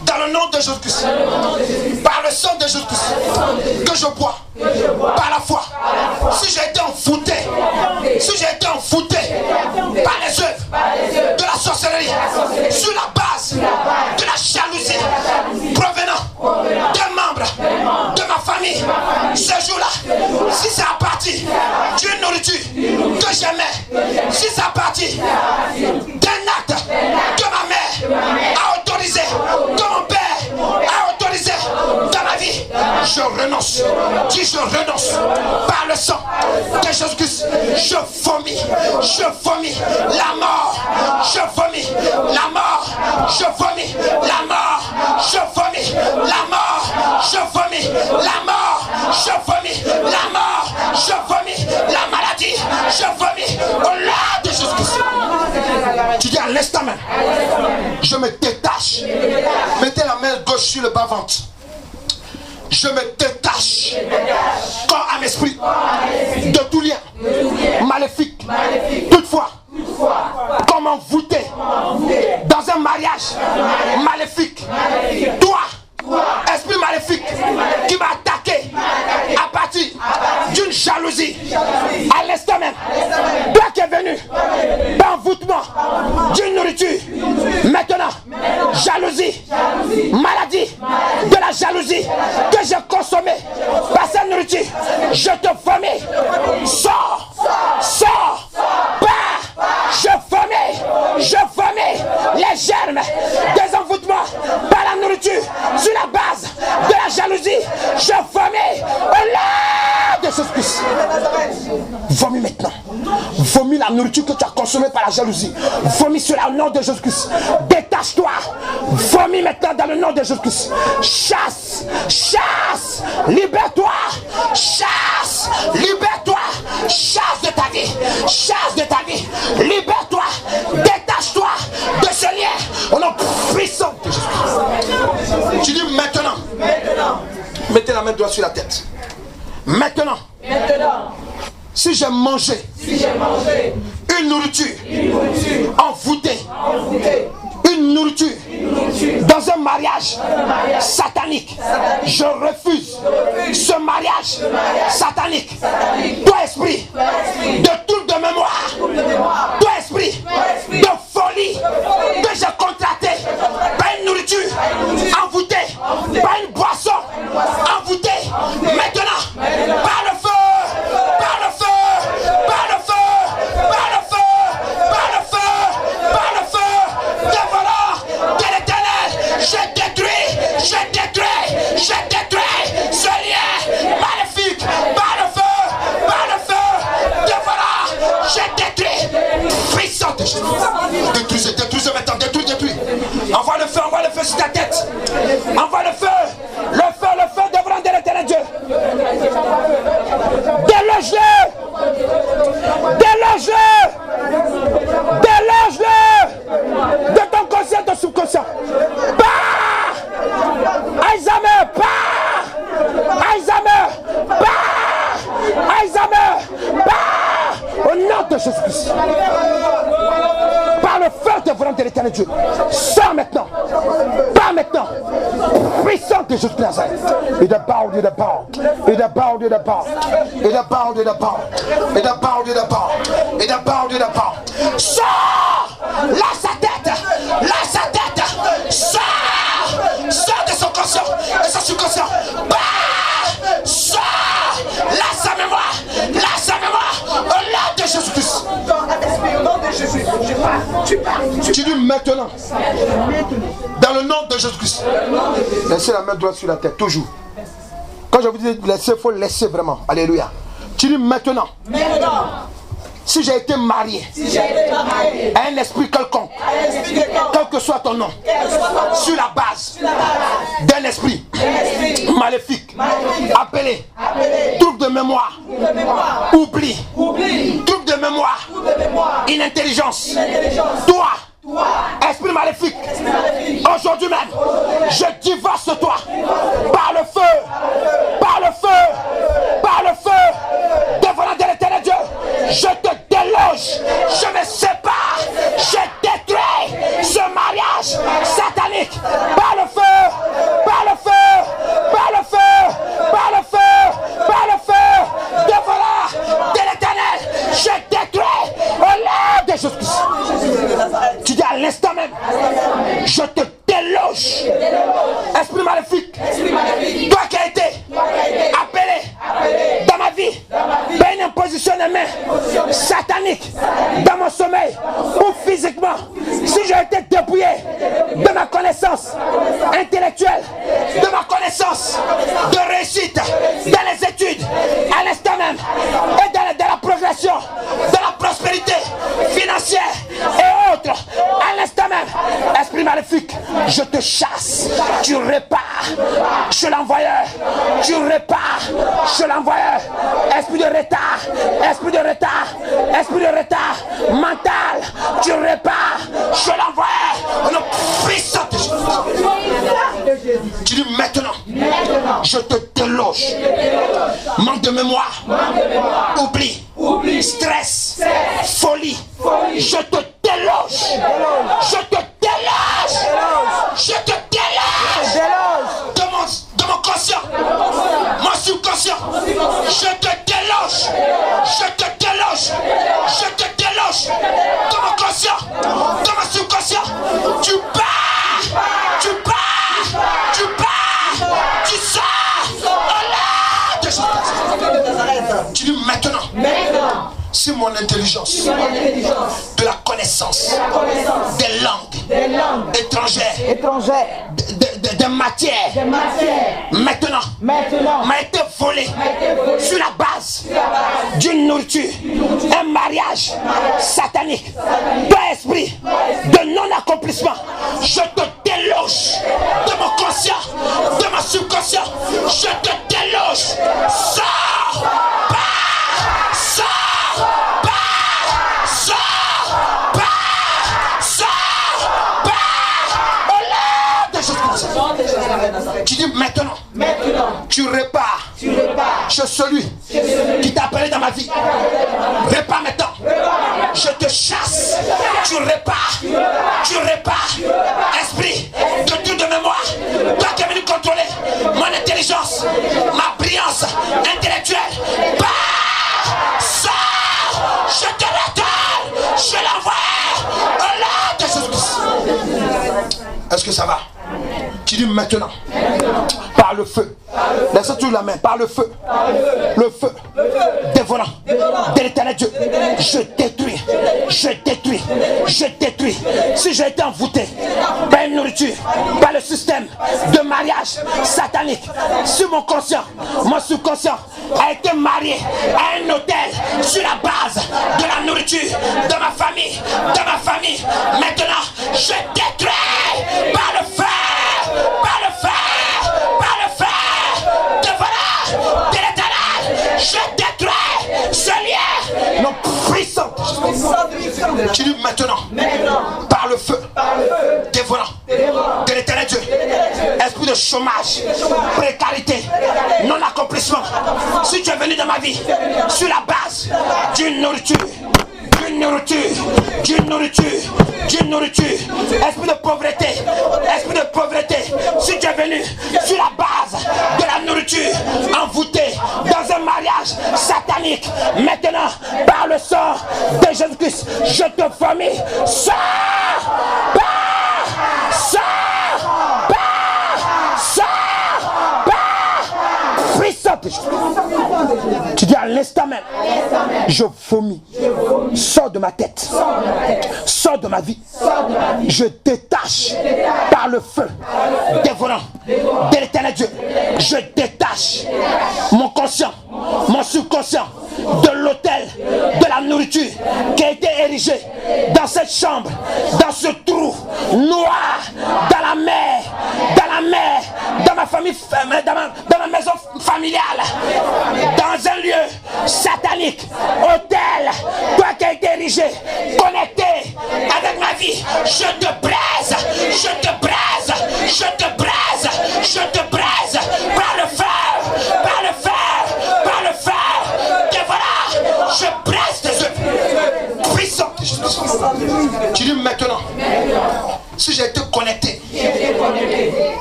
dans le nom de Jésus-Christ, par le sang de Jésus-Christ, que je bois, par la foi, si j'ai été envoûté, par les œuvres de la sorcellerie, sur la base de la jalousie provenant des membres de ma famille, ce jour-là, si c'est à partir d'une nourriture que j'aimais, si c'est à partir d'un acte que ma mère a autorisé, que mon père a autorisé dans ma vie, je renonce. Dis je renonce par le sang de Jésus-Christ. Je vomis la mort. Je vomis la mort. Je vomis la mort. Je vomis la mort. Je vomis la mort. Je vomis la mort. Je vomis la maladie. Je vomis au nom de Jésus-Christ. Tu dis à l'instant même, je me détache. Mettez la main gauche sur le bas-ventre. Je me détache, corps, âme, esprit, de tout lien maléfique. Toutefois, comme envoûté dans un mariage maléfique, toi, esprit maléfique qui m'a attaqué à partir d'une jalousie, à l'instant même, toi qui maintenant. Vomis la nourriture que tu as consommée par la jalousie. Vomis sur le nom de Jésus-Christ. Détache-toi. Vomis maintenant dans le nom de Jésus-Christ. Chasse, chasse, libère-toi. Chasse, libère-toi. Chasse de ta vie. Chasse de ta vie. Libère-toi. Détache-toi de ce lien. Au nom puissant de Jésus-Christ. Tu dis maintenant. Mettez la main droite sur la tête. Maintenant. Si j'ai mangé, une nourriture envoûtée, une nourriture dans un mariage satanique, je refuse ce mariage satanique. Toi esprit de trouble de mémoire, toi esprit de folie que j'ai contracté par une nourriture envoûtée, par une boisson envoûtée, maintenant par le feu, par le feu, par le feu, par le feu, par le feu, par le feu, dévorant de l'Éternel, je détruis ce lien maléfique, par le feu, dévorant, je détruis, puissant de Jésus. Détruis maintenant, détruis. Envoie le feu sur ta tête. Envoie le feu dévorant de l'Éternel Dieu. Déloge-le de ton conscient, ton subconscient. Alzheimer, au nom de Jésus-Christ. Par le feu dévorant de l'Éternel Dieu. Sors maintenant. Pas maintenant. Puissant de Jésus-Christ Nazareth. Et de bord. Sors. Lâche sa tête. Sors de son conscient, de son subconscient. Sors. Lâche sa mémoire. Au nom de Jésus-Christ. Tu dis maintenant. Dans le nom de Jésus-Christ. Laissez la main droite sur la tête, toujours. Quand je vous dis laisser, il faut laisser vraiment. Alléluia. Tu dis maintenant. Si j'ai été marié à un esprit quelconque, quel que soit ton nom, sur la base d'un esprit maléfique, appelé trouble de mémoire, oubli, trouble de mémoire, inintelligence, toi, esprit maléfique, aujourd'hui même, je divorce toi par le feu, dévorant de l'Éternel Dieu. Je te déloge, je me sépare, je détruis ce mariage satanique par le feu, dévorant de l'Éternel. Je détruis au nom de Jésus-Christ. Tu dis à l'instant même, je te déloge, esprit maléfique, toi qui as été appelé dans ma vie par une imposition de main satanique dans mon sommeil ou physiquement, si j'ai été dépouillé de ma connaissance intellectuelle, de ma connaissance de réussite dans les études, à l'instant même, et dans la progression, de la prospérité financière et autres, à l'instant même, esprit maléfique, je te chasse, tu repars, je l'envoyeur, tu repars, je l'envoyeur, esprit de retard, mental, tu repars, je l'envoyeur, au nom puissant de Jésus. Tu dis maintenant, je te déloge, manque de mémoire, oubli, stress, folie, je te déloge, de mon conscient, mon subconscient, je te déloge, de mon conscient, de mon subconscient, tu pars, tu sors, Allah de Jésus. Tu dis maintenant. Si mon intelligence, de la connaissance, des langues étrangères, des matières maintenant m'a été volée sur la base d'une nourriture, un mariage satanique, toi esprit de non-accomplissement, je te déloge de mon conscient, de mon subconscient, je te déloge, sors, pars, sors, pars, sors, pars, sors, pars, au nom de Jésus-Christ. Tu dis maintenant, tu repars chez celui qui t'a appelé dans ma vie. Repars maintenant. Je te chasse. Tu repars. Esprit de Dieu de mémoire, toi qui es venu contrôler mon intelligence, ma brillance intellectuelle. Pars, sors, je te retourne, je l'envoie au nom de Jésus-Christ. Est-ce que ça va? Tu dis maintenant, par le feu. Laisse toujours la main, par le feu. Le feu dévorant de l'éternel Dieu. Je détruis. Si j'ai été envoûté par une nourriture, par le système de mariage satanique, si mon conscient, mon subconscient a été marié à un hôtel sur la base de la nourriture de ma famille, maintenant je détruis par le feu. De l'éternel, je détruis ce lien non puissant. Tu dis maintenant, par le feu, dévorant de l'éternel Dieu, esprit de chômage, précarité, non-accomplissement. Si tu es venu dans ma vie sur la base d'une nourriture, esprit de pauvreté, si tu es venu sur la base de la nourriture, envoûté dans un mariage satanique, maintenant, par le sang de Jésus-Christ, je te vomis, sors, puissant. Tu dis à l'instant même, je vomis, sors de ma tête, sors de ma vie, je détache par le feu dévorant de l'éternel Dieu, je détache mon conscient, mon subconscient de l'autel de la nourriture qui a été érigé dans cette chambre, dans ce trou noir, dans la mer, dans ma famille, dans ma maison familiale, dans un lieu satanique, hôtel, toi qui as été érigé, connecté avec ma vie, je te braise par le feu, dévorant, je braise tes œuvres puissantes. Tu dis maintenant, si j'ai été connecté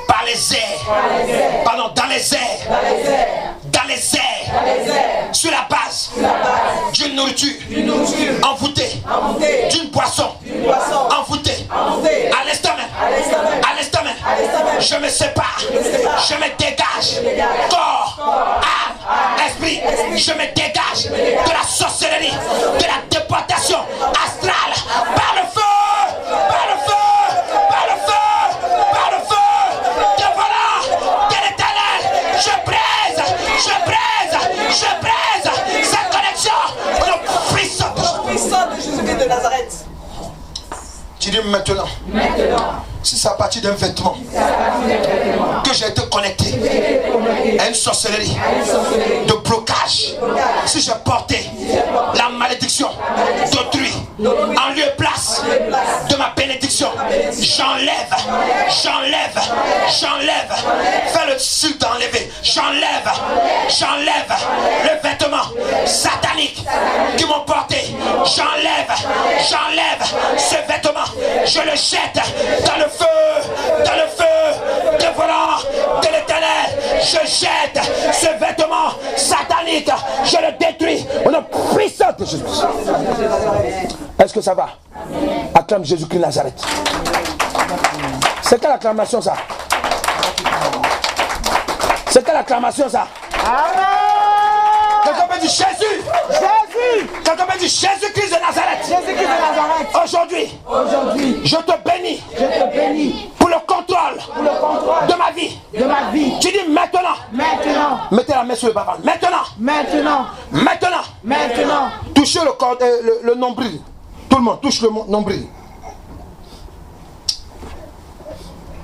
par les airs, dans les airs, sur la base d'une nourriture envoûtée, d'une poisson envoûtée, à l'instant même, je me sépare, je me dégage, corps, âme, esprit, je me dégage de la sorcellerie, de la déportation astrale, par le feu, dévorant de l'éternel, je braise cette connexion au nom puissant de Jésus-Christ de Nazareth. Tu dis maintenant, si c'est à partir d'un vêtement que j'ai été connecté à une sorcellerie de blocage, si j'ai porté la malédiction d'autrui en lieu et place de ma bénédiction, j'enlève, fais le signe d'enlever, j'enlève le vêtement satanique qui m'ont porté, j'enlève ce vêtement, je le jette dans le feu dévorant de l'éternel, je jette ce vêtement satanique, je le détruis au nom puissant de Jésus. Est-ce que ça va? Acclame Jésus-Christ de Nazareth. C'est quelle acclamation ça? C'est quelle acclamation ça? Amen. Quelqu'un peut dire Jésus. Quelqu'un peut dire Jésus-Christ de Nazareth. Aujourd'hui, je te bénis pour le contrôle de ma vie. main sur le bas-ventre. Maintenant. Maintenant. Maintenant. Maintenant. Touchez le nombril. Tout le monde touche le nombril.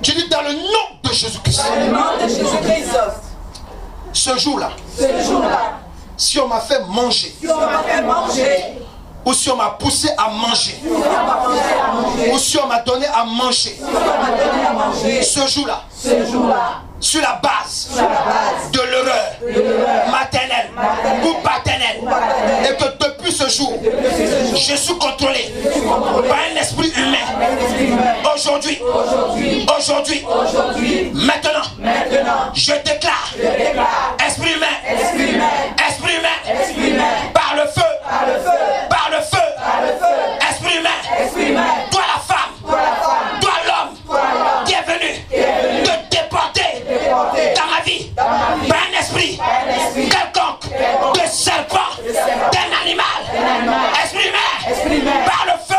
Tu dis dans le nom de Jésus-Christ. Dans le nom de Jésus-Christ. Ce jour-là. Si on m'a fait manger. Ou si on m'a poussé à manger. Ou si on m'a donné à manger. Ce jour-là. Sur la base de l'erreur maternelle ou paternelle. Et que depuis ce jour, je suis contrôlé par un esprit humain. Aujourd'hui, maintenant, je déclare, esprit humain, par le feu, esprit humain, toi la femme, toi l'homme qui est venu te déporter dans ma vie, par un esprit quelconque, de serpent, d'un animal, esprit humain, par le feu,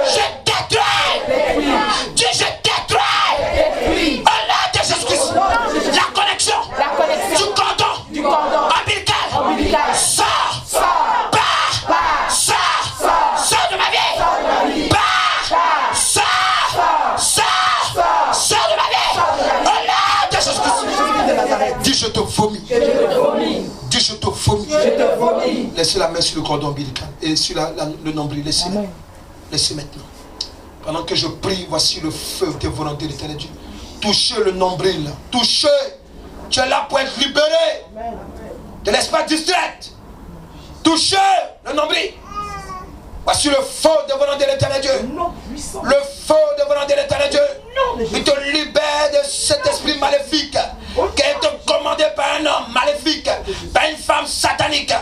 je détruis, je détruis, au nom de Jésus-Christ, la connexion du cordon ombilical, sort de ma vie, sors de ma vie, au nom de Jésus-Christ. Dis je te vomis. Dis je te vomis. Laissez la main sur le cordon ombilical et sur le nombril. Laissez maintenant. Pendant que je prie, voici le feu dévorant de l'Éternel Dieu. Touchez le nombril. Touchez. Tu es là pour être libéré. Ne laisse pas distraite. Touchez le nombril. Voici le feu dévorant de l'Éternel Dieu. Le feu dévorant de l'Éternel Dieu. Il te libère de cet esprit maléfique qui a été commandé par un homme maléfique, par une femme satanique.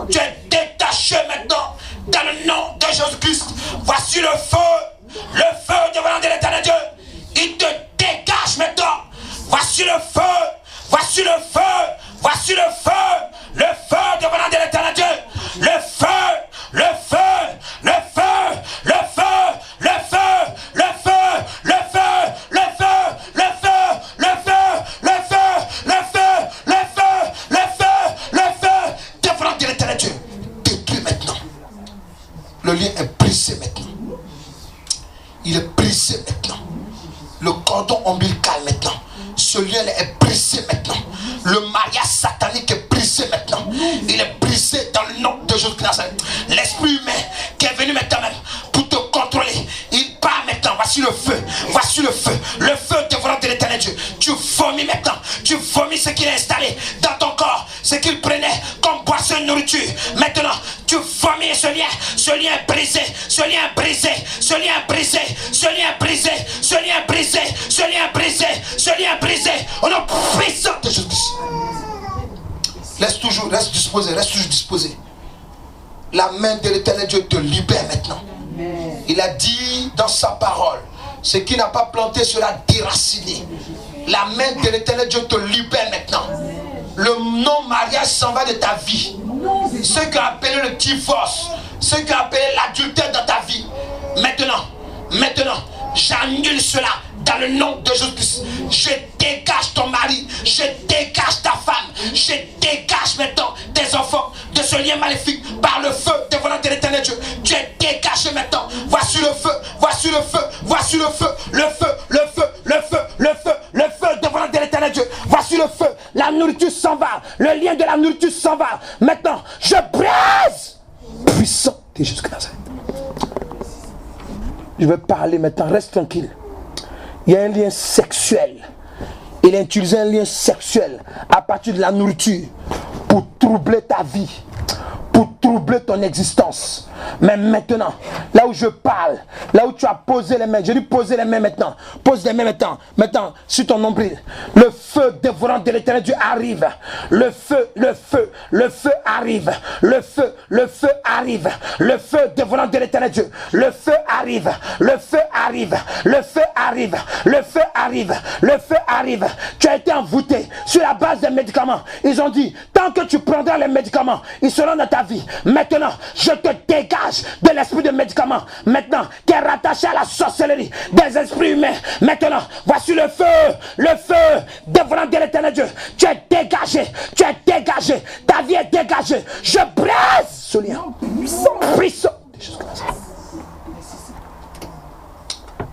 Tu es détaché maintenant dans le nom de Jésus-Christ. Voici le feu dévorant de l'Éternel Dieu. Il te dégage maintenant. Voici le feu, voici le feu, voici le feu dévorant de l'Éternel Dieu. Le feu, le feu, le feu, le feu, le feu, le feu, le feu, le feu, le feu, le feu, le feu, le feu, le feu, le feu, le feu, dévorant de l'Éternel Dieu. Détruis maintenant. Le lien est brisé maintenant. Il est brisé maintenant. Le cordon ombilical maintenant. Ce lien est brisé maintenant. Le mariage satanique est brisé maintenant. Il est brisé dans le nom de Jésus-Christ. L'esprit humain qui est venu maintenant même pour te contrôler, il part maintenant. Voici le feu. Voici le feu. Le feu dévorant de l'Éternel Dieu. Tu vomis maintenant. Tu vomis ce qu'il a installé dans ton corps. Ce qu'il prenait comme boisson de nourriture. Maintenant, tu vomis ce lien. Ce lien est brisé. Ce lien est brisé. Ce lien est brisé. Ce lien est brisé. Ce lien est brisé. Ce lien est brisé. Ce lien est brisé. Au nom puissant de Jésus-Christ. Reste toujours disposé. La main de l'Éternel Dieu te libère maintenant. Il a dit dans sa parole, ce qui n'a pas planté sera déraciné. La main de l'Éternel Dieu te libère maintenant. Le non-mariage s'en va de ta vie. Ceux qui ont appelé le divorce, ceux qui ont appelé l'adultère dans ta vie, maintenant, j'annule cela dans le nom de Jésus-Christ. Je dégage ton mari, je dégage ta femme, je dégage maintenant tes enfants de ce lien maléfique par le feu dévorant de l'Éternel Dieu. Tu es dégagé maintenant. Voici le feu, voici le feu, voici le feu, le feu, le feu, le feu, le feu, le feu dévorant de l'Éternel Dieu. Voici le feu, la nourriture s'en va, le lien de la nourriture s'en va. Maintenant, je brise. Puissant de Jésus-Christ. Je vais parler maintenant, reste tranquille. Il y a un lien sexuel. Il a utilisé un lien sexuel à partir de la nourriture pour troubler ta vie, pour troubler ton existence. Mais maintenant, là où je parle, là où tu as posé les mains, je dis poser les mains maintenant. Pose les mains maintenant. Maintenant, sur ton nombril. Le feu dévorant de l'Éternel Dieu arrive. Le feu, le feu, le feu arrive. Le feu arrive. Le feu dévorant de l'Éternel Dieu. Le feu arrive. Le feu arrive. Le feu arrive. Le feu arrive. Le feu arrive. Tu as été envoûté sur la base des médicaments. Ils ont dit, tant que tu prendras les médicaments, ils seront dans ta vie. Maintenant, je te dégage dégage de l'esprit de médicament, maintenant, qui est rattaché à la sorcellerie des esprits humains. Maintenant, voici le feu dévorant de l'éternel Dieu. Tu es dégagé, ta vie est dégagée. Je brise ce lien. Puissant.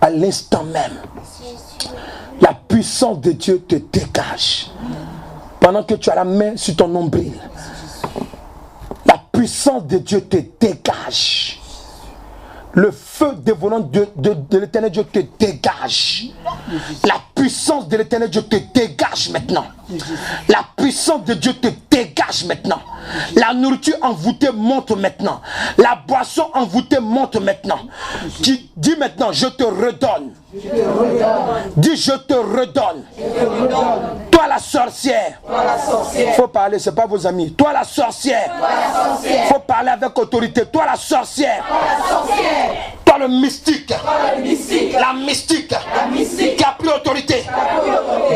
À l'instant même, la puissance de Dieu te dégage. Pendant que tu as la main sur ton nombril, la puissance de Dieu te dégage. Le feu dévorant de l'éternel Dieu te dégage. La puissance de l'éternel Dieu te dégage maintenant. La puissance de Dieu te dégage maintenant. La nourriture envoûtée monte maintenant. La boisson envoûtée monte maintenant. Dis maintenant, je te redonne. Dis, je te redonne. Toi la sorcière. Faut parler, c'est pas vos amis. Toi la sorcière. Faut parler avec autorité. Toi la sorcière. Toi le mystique. La mystique. Qui a pris autorité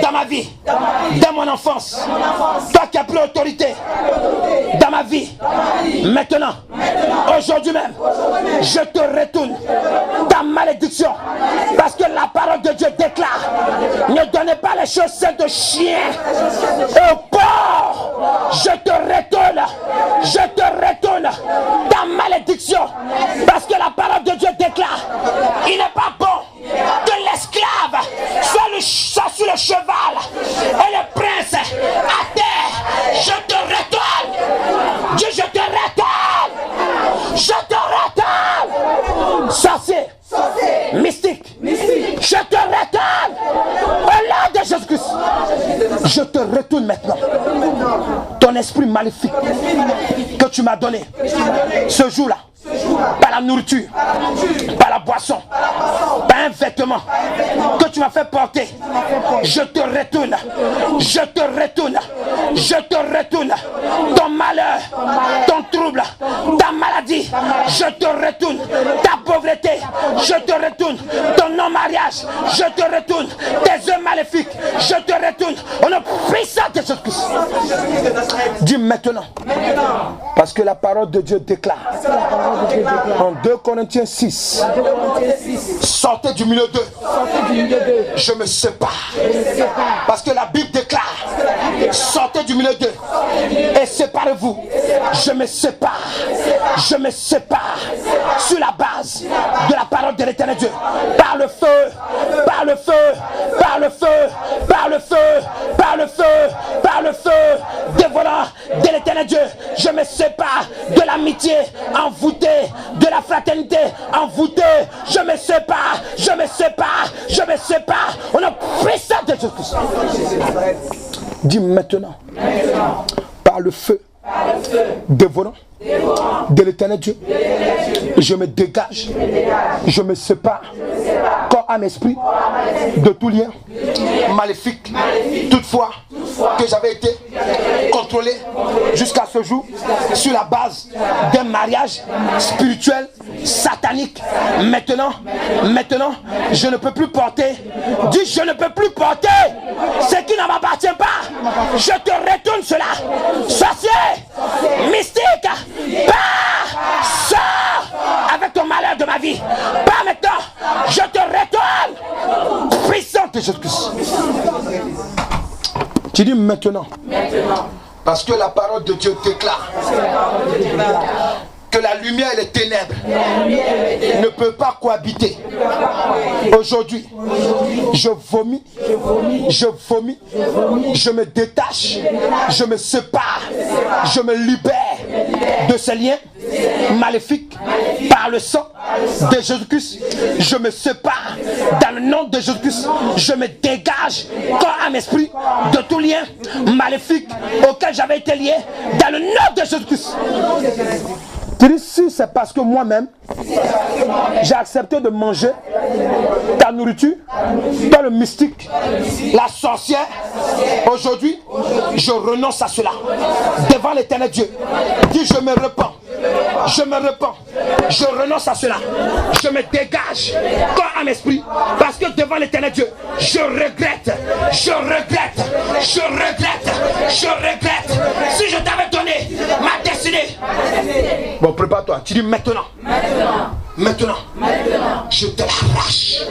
dans ma vie, dans mon enfance. Toi qui as pris autorité dans ma vie. Maintenant, aujourd'hui même, je te retourne ta malédiction. Parce que la parole de Dieu déclare: ne donnez pas les chaussettes de chien au porc. Je te retourne ta malédiction. Parce que la parole de Dieu déclare: il n'est pas bon que l'esclave soit sur le cheval et le prince à terre. Je te retourne. Dieu, je te retourne. Je te retourne. Sorcier. Mystique. Je te retourne. Au nom de Jésus-Christ. Je te retourne maintenant. Ton esprit maléfique que tu m'as donné ce jour-là, par la nourriture, par la boisson, par un vêtement que tu m'as fait porter, je te retourne ton malheur, ton trouble, ta maladie, je te retourne ta pauvreté, je te retourne ton non-mariage, je te retourne tes œuvres maléfiques, je te retourne au nom puissant de Jésus-Christ. Dis maintenant, parce que la parole de Dieu déclare en 2 Corinthiens 6, sortez du milieu d'eux, je me sépare. Parce que la Bible déclare: sortez du milieu d'eux et séparez-vous. Je me sépare sur la base de la parole de l'éternel Dieu, par le feu, dévorant de l'éternel Dieu. Je me sépare de l'amitié envoûtée, de la fraternité envoûtée. Je me sépare au nom puissant de Jésus-Christ. Dis maintenant, par le feu dévorant de l'éternel Dieu, je me dégage, je me sépare, corps, âme, esprit, de tout lien maléfique. Toutefois que j'avais été contrôlé jusqu'à ce jour sur la base d'un mariage spirituel satanique. Maintenant, je ne peux plus porter. Dis, je ne peux plus porter ce qui ne m'appartient pas. Je te retourne cela. Sorcier, mystique, pars, sors avec ton malheur de ma vie. Pas maintenant, je te retourne. Puissant de Jésus-Christ. Tu dis maintenant. Parce que la parole de Dieu déclare que la lumière et les ténèbres ne peuvent pas cohabiter. Aujourd'hui, je vomis, je me détache, je me sépare, je me libère de ces liens maléfiques par le sang de Jésus-Christ. Je me sépare dans le nom de Jésus-Christ. Je me dégage corps, âme, esprit de tout lien maléfique auquel j'avais été lié dans le nom de Jésus-Christ. Si c'est parce que moi-même j'ai accepté de manger ta nourriture, toi le mystique, la sorcière, aujourd'hui je renonce à cela devant l'éternel Dieu. Dis, je me repens, je renonce à cela, je me dégage corps, âme, esprit, parce que devant l'éternel Dieu je regrette. Si je t'avais donné ma destinée, Bon, prépare-toi. Tu dis maintenant. Maintenant. Je te l'arrache.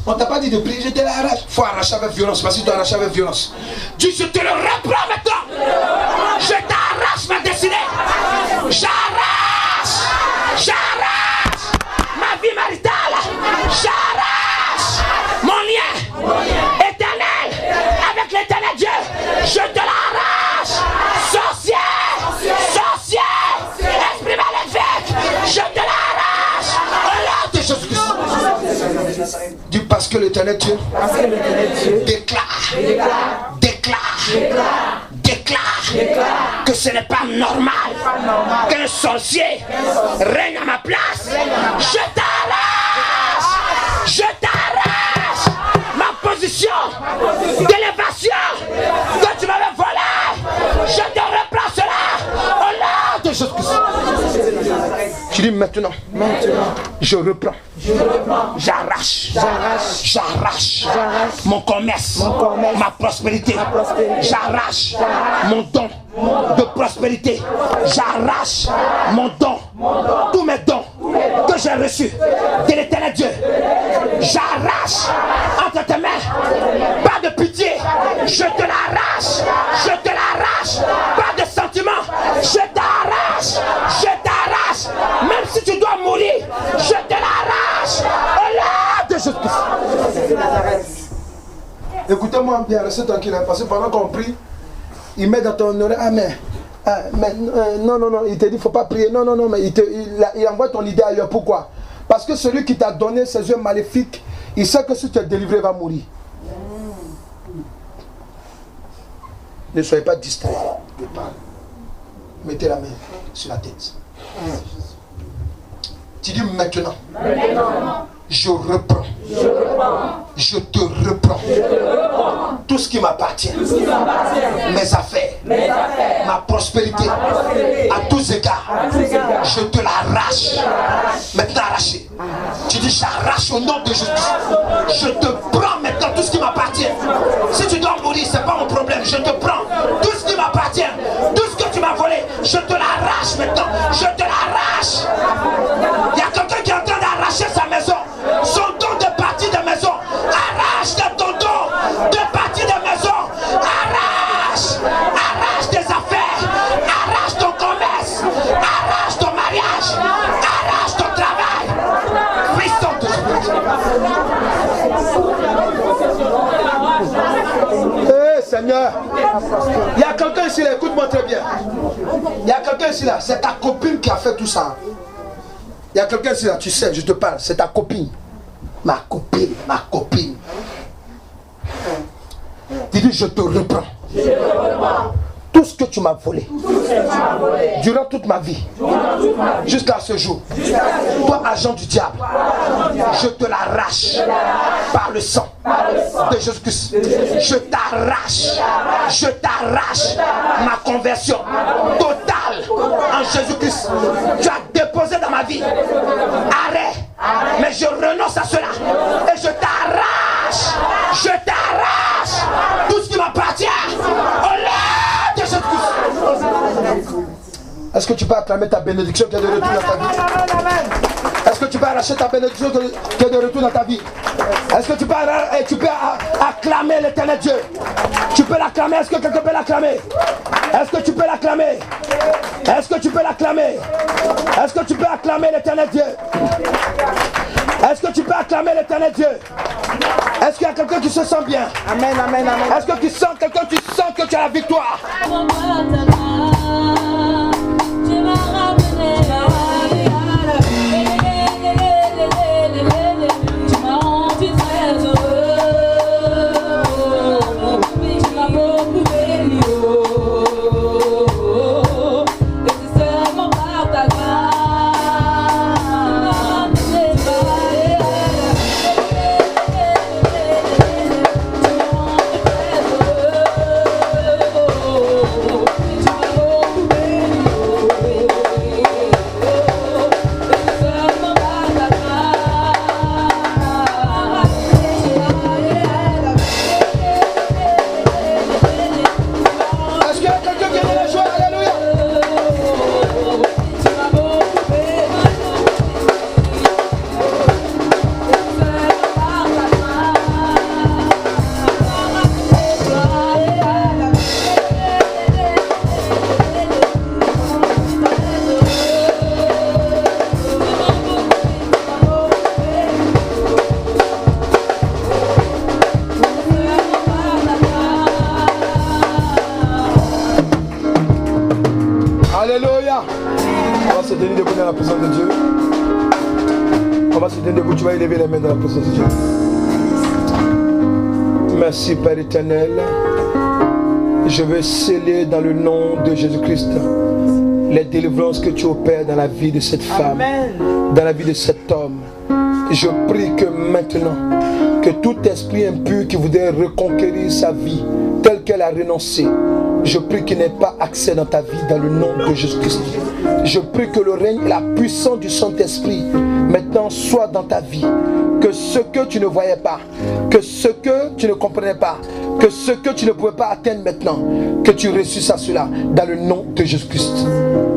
On t'a pas dit de prier, je te l'arrache. Il faut arracher avec violence. Parce que tu dois arracher avec violence. Dis, je te le reprends maintenant. Je t'arrache ma destinée. J'arrache. Ma vie maritale. J'arrache. Mon lien éternel avec l'éternel Dieu. Je te l'arrache. Sorcier. Esprit maléfique. Je te l'arrache. Au nom de Jésus-Christ. Dis parce que l'éternel Dieu déclare que ce n'est pas normal qu'un sorcier règne à ma place. Je t'arrache ma position d'élévation que tu m'avais volée. Je te reprends cela au nom de Jésus-Christ. Tu dis maintenant. Je reprends. J'arrache mon commerce, ma prospérité. J'arrache mon don de prospérité. J'arrache mon don, tous mes dons que j'ai reçus de l'éternel Dieu. J'arrache entre tes mains. Pas de pitié. Je te l'arrache. Pas de sentiment. Je t'arrache. Même si tu dois mourir, je te l'arrache. Au nom de Jésus-Christ. Écoutez-moi bien, restez tranquille, parce que pendant qu'on prie, il met dans ton oreille, non, il te dit, il ne faut pas prier. Non, mais il envoie ton idée ailleurs. Pourquoi? Parce que celui qui t'a donné ses yeux maléfiques, il sait que si tu es délivré, il va mourir. Ne soyez pas distrait de parler. Mettez la main sur la tête. Tu dis maintenant. Je reprends. Je te reprends. Tout ce qui m'appartient. Mes affaires. Ma prospérité. À tous égards. Je te l'arrache. Maintenant arraché. Tu dis j'arrache au nom de Jésus. Je te prends maintenant tout ce qui m'appartient. Si tu dois mourir, c'est pas mon problème. Je te prends tout ce qui m'appartient. Tout ce que tu m'as volé. Je te l'arrache maintenant. Je te l'arrache. Il y a quelqu'un qui est en train d'arracher sa maison. Son don de partie de maison. Arrache ton don de partie de maison. Arrache tes affaires. Arrache ton commerce. Arrache ton mariage. Arrache ton travail. Puissant de Jésus. Seigneur, il y a quelqu'un ici là, écoute-moi très bien. Il y a quelqu'un ici là, c'est ta copine qui a fait tout ça. Il y a quelqu'un ici là, tu sais, je te parle, c'est ta copine. Ma copine. Tu dis, je te reprends. Tout ce que tu m'as volé. Durant toute ma vie. Jusqu'à ce jour. Toi, agent du diable. Je te l'arrache. Par le sang de Jésus-Christ. Je t'arrache ma conversion totale en Jésus-Christ. Tu as déposé dans ma vie. Arrêt. Mais je renonce à cela. Et je t'arrache. Tout ce qui m'appartient. Au nom de Jésus-Christ. Est-ce que tu peux acclamer ta bénédiction qui est de retour dans ta vie? Est-ce que tu peux arracher ta bénédiction qui est de retour dans ta vie? Est-ce que tu peux acclamer l'éternel Dieu? Tu peux l'acclamer? Est-ce que quelqu'un peut l'acclamer? Est-ce que tu peux l'acclamer? Est-ce que tu peux l'acclamer? Est-ce que tu peux acclamer l'éternel Dieu? Est-ce que tu peux acclamer l'éternel Dieu? Est-ce qu'il y a quelqu'un qui se sent bien? Amen. Est-ce que tu sens que tu as la victoire? se tenir debout dans la présence de Dieu. On va se tenir debout, tu vas élever les mains dans la présence de Dieu. Merci Père éternel. Je veux sceller dans le nom de Jésus-Christ les délivrances que tu opères dans la vie de cette femme, dans la vie de cet homme. Je prie que maintenant, que tout esprit impur qui voudrait reconquérir sa vie telle qu'elle a renoncé, je prie qu'il n'ait pas accès dans ta vie dans le nom de Jésus-Christ. Je prie que le règne et la puissance du Saint-Esprit maintenant soit dans ta vie. Que ce que tu ne voyais pas, que ce que tu ne comprenais pas, que ce que tu ne pouvais pas atteindre maintenant, que tu ressuscites à cela dans le nom de Jésus-Christ.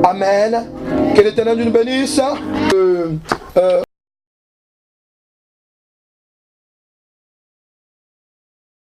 Amen. Que l'Éternel nous bénisse.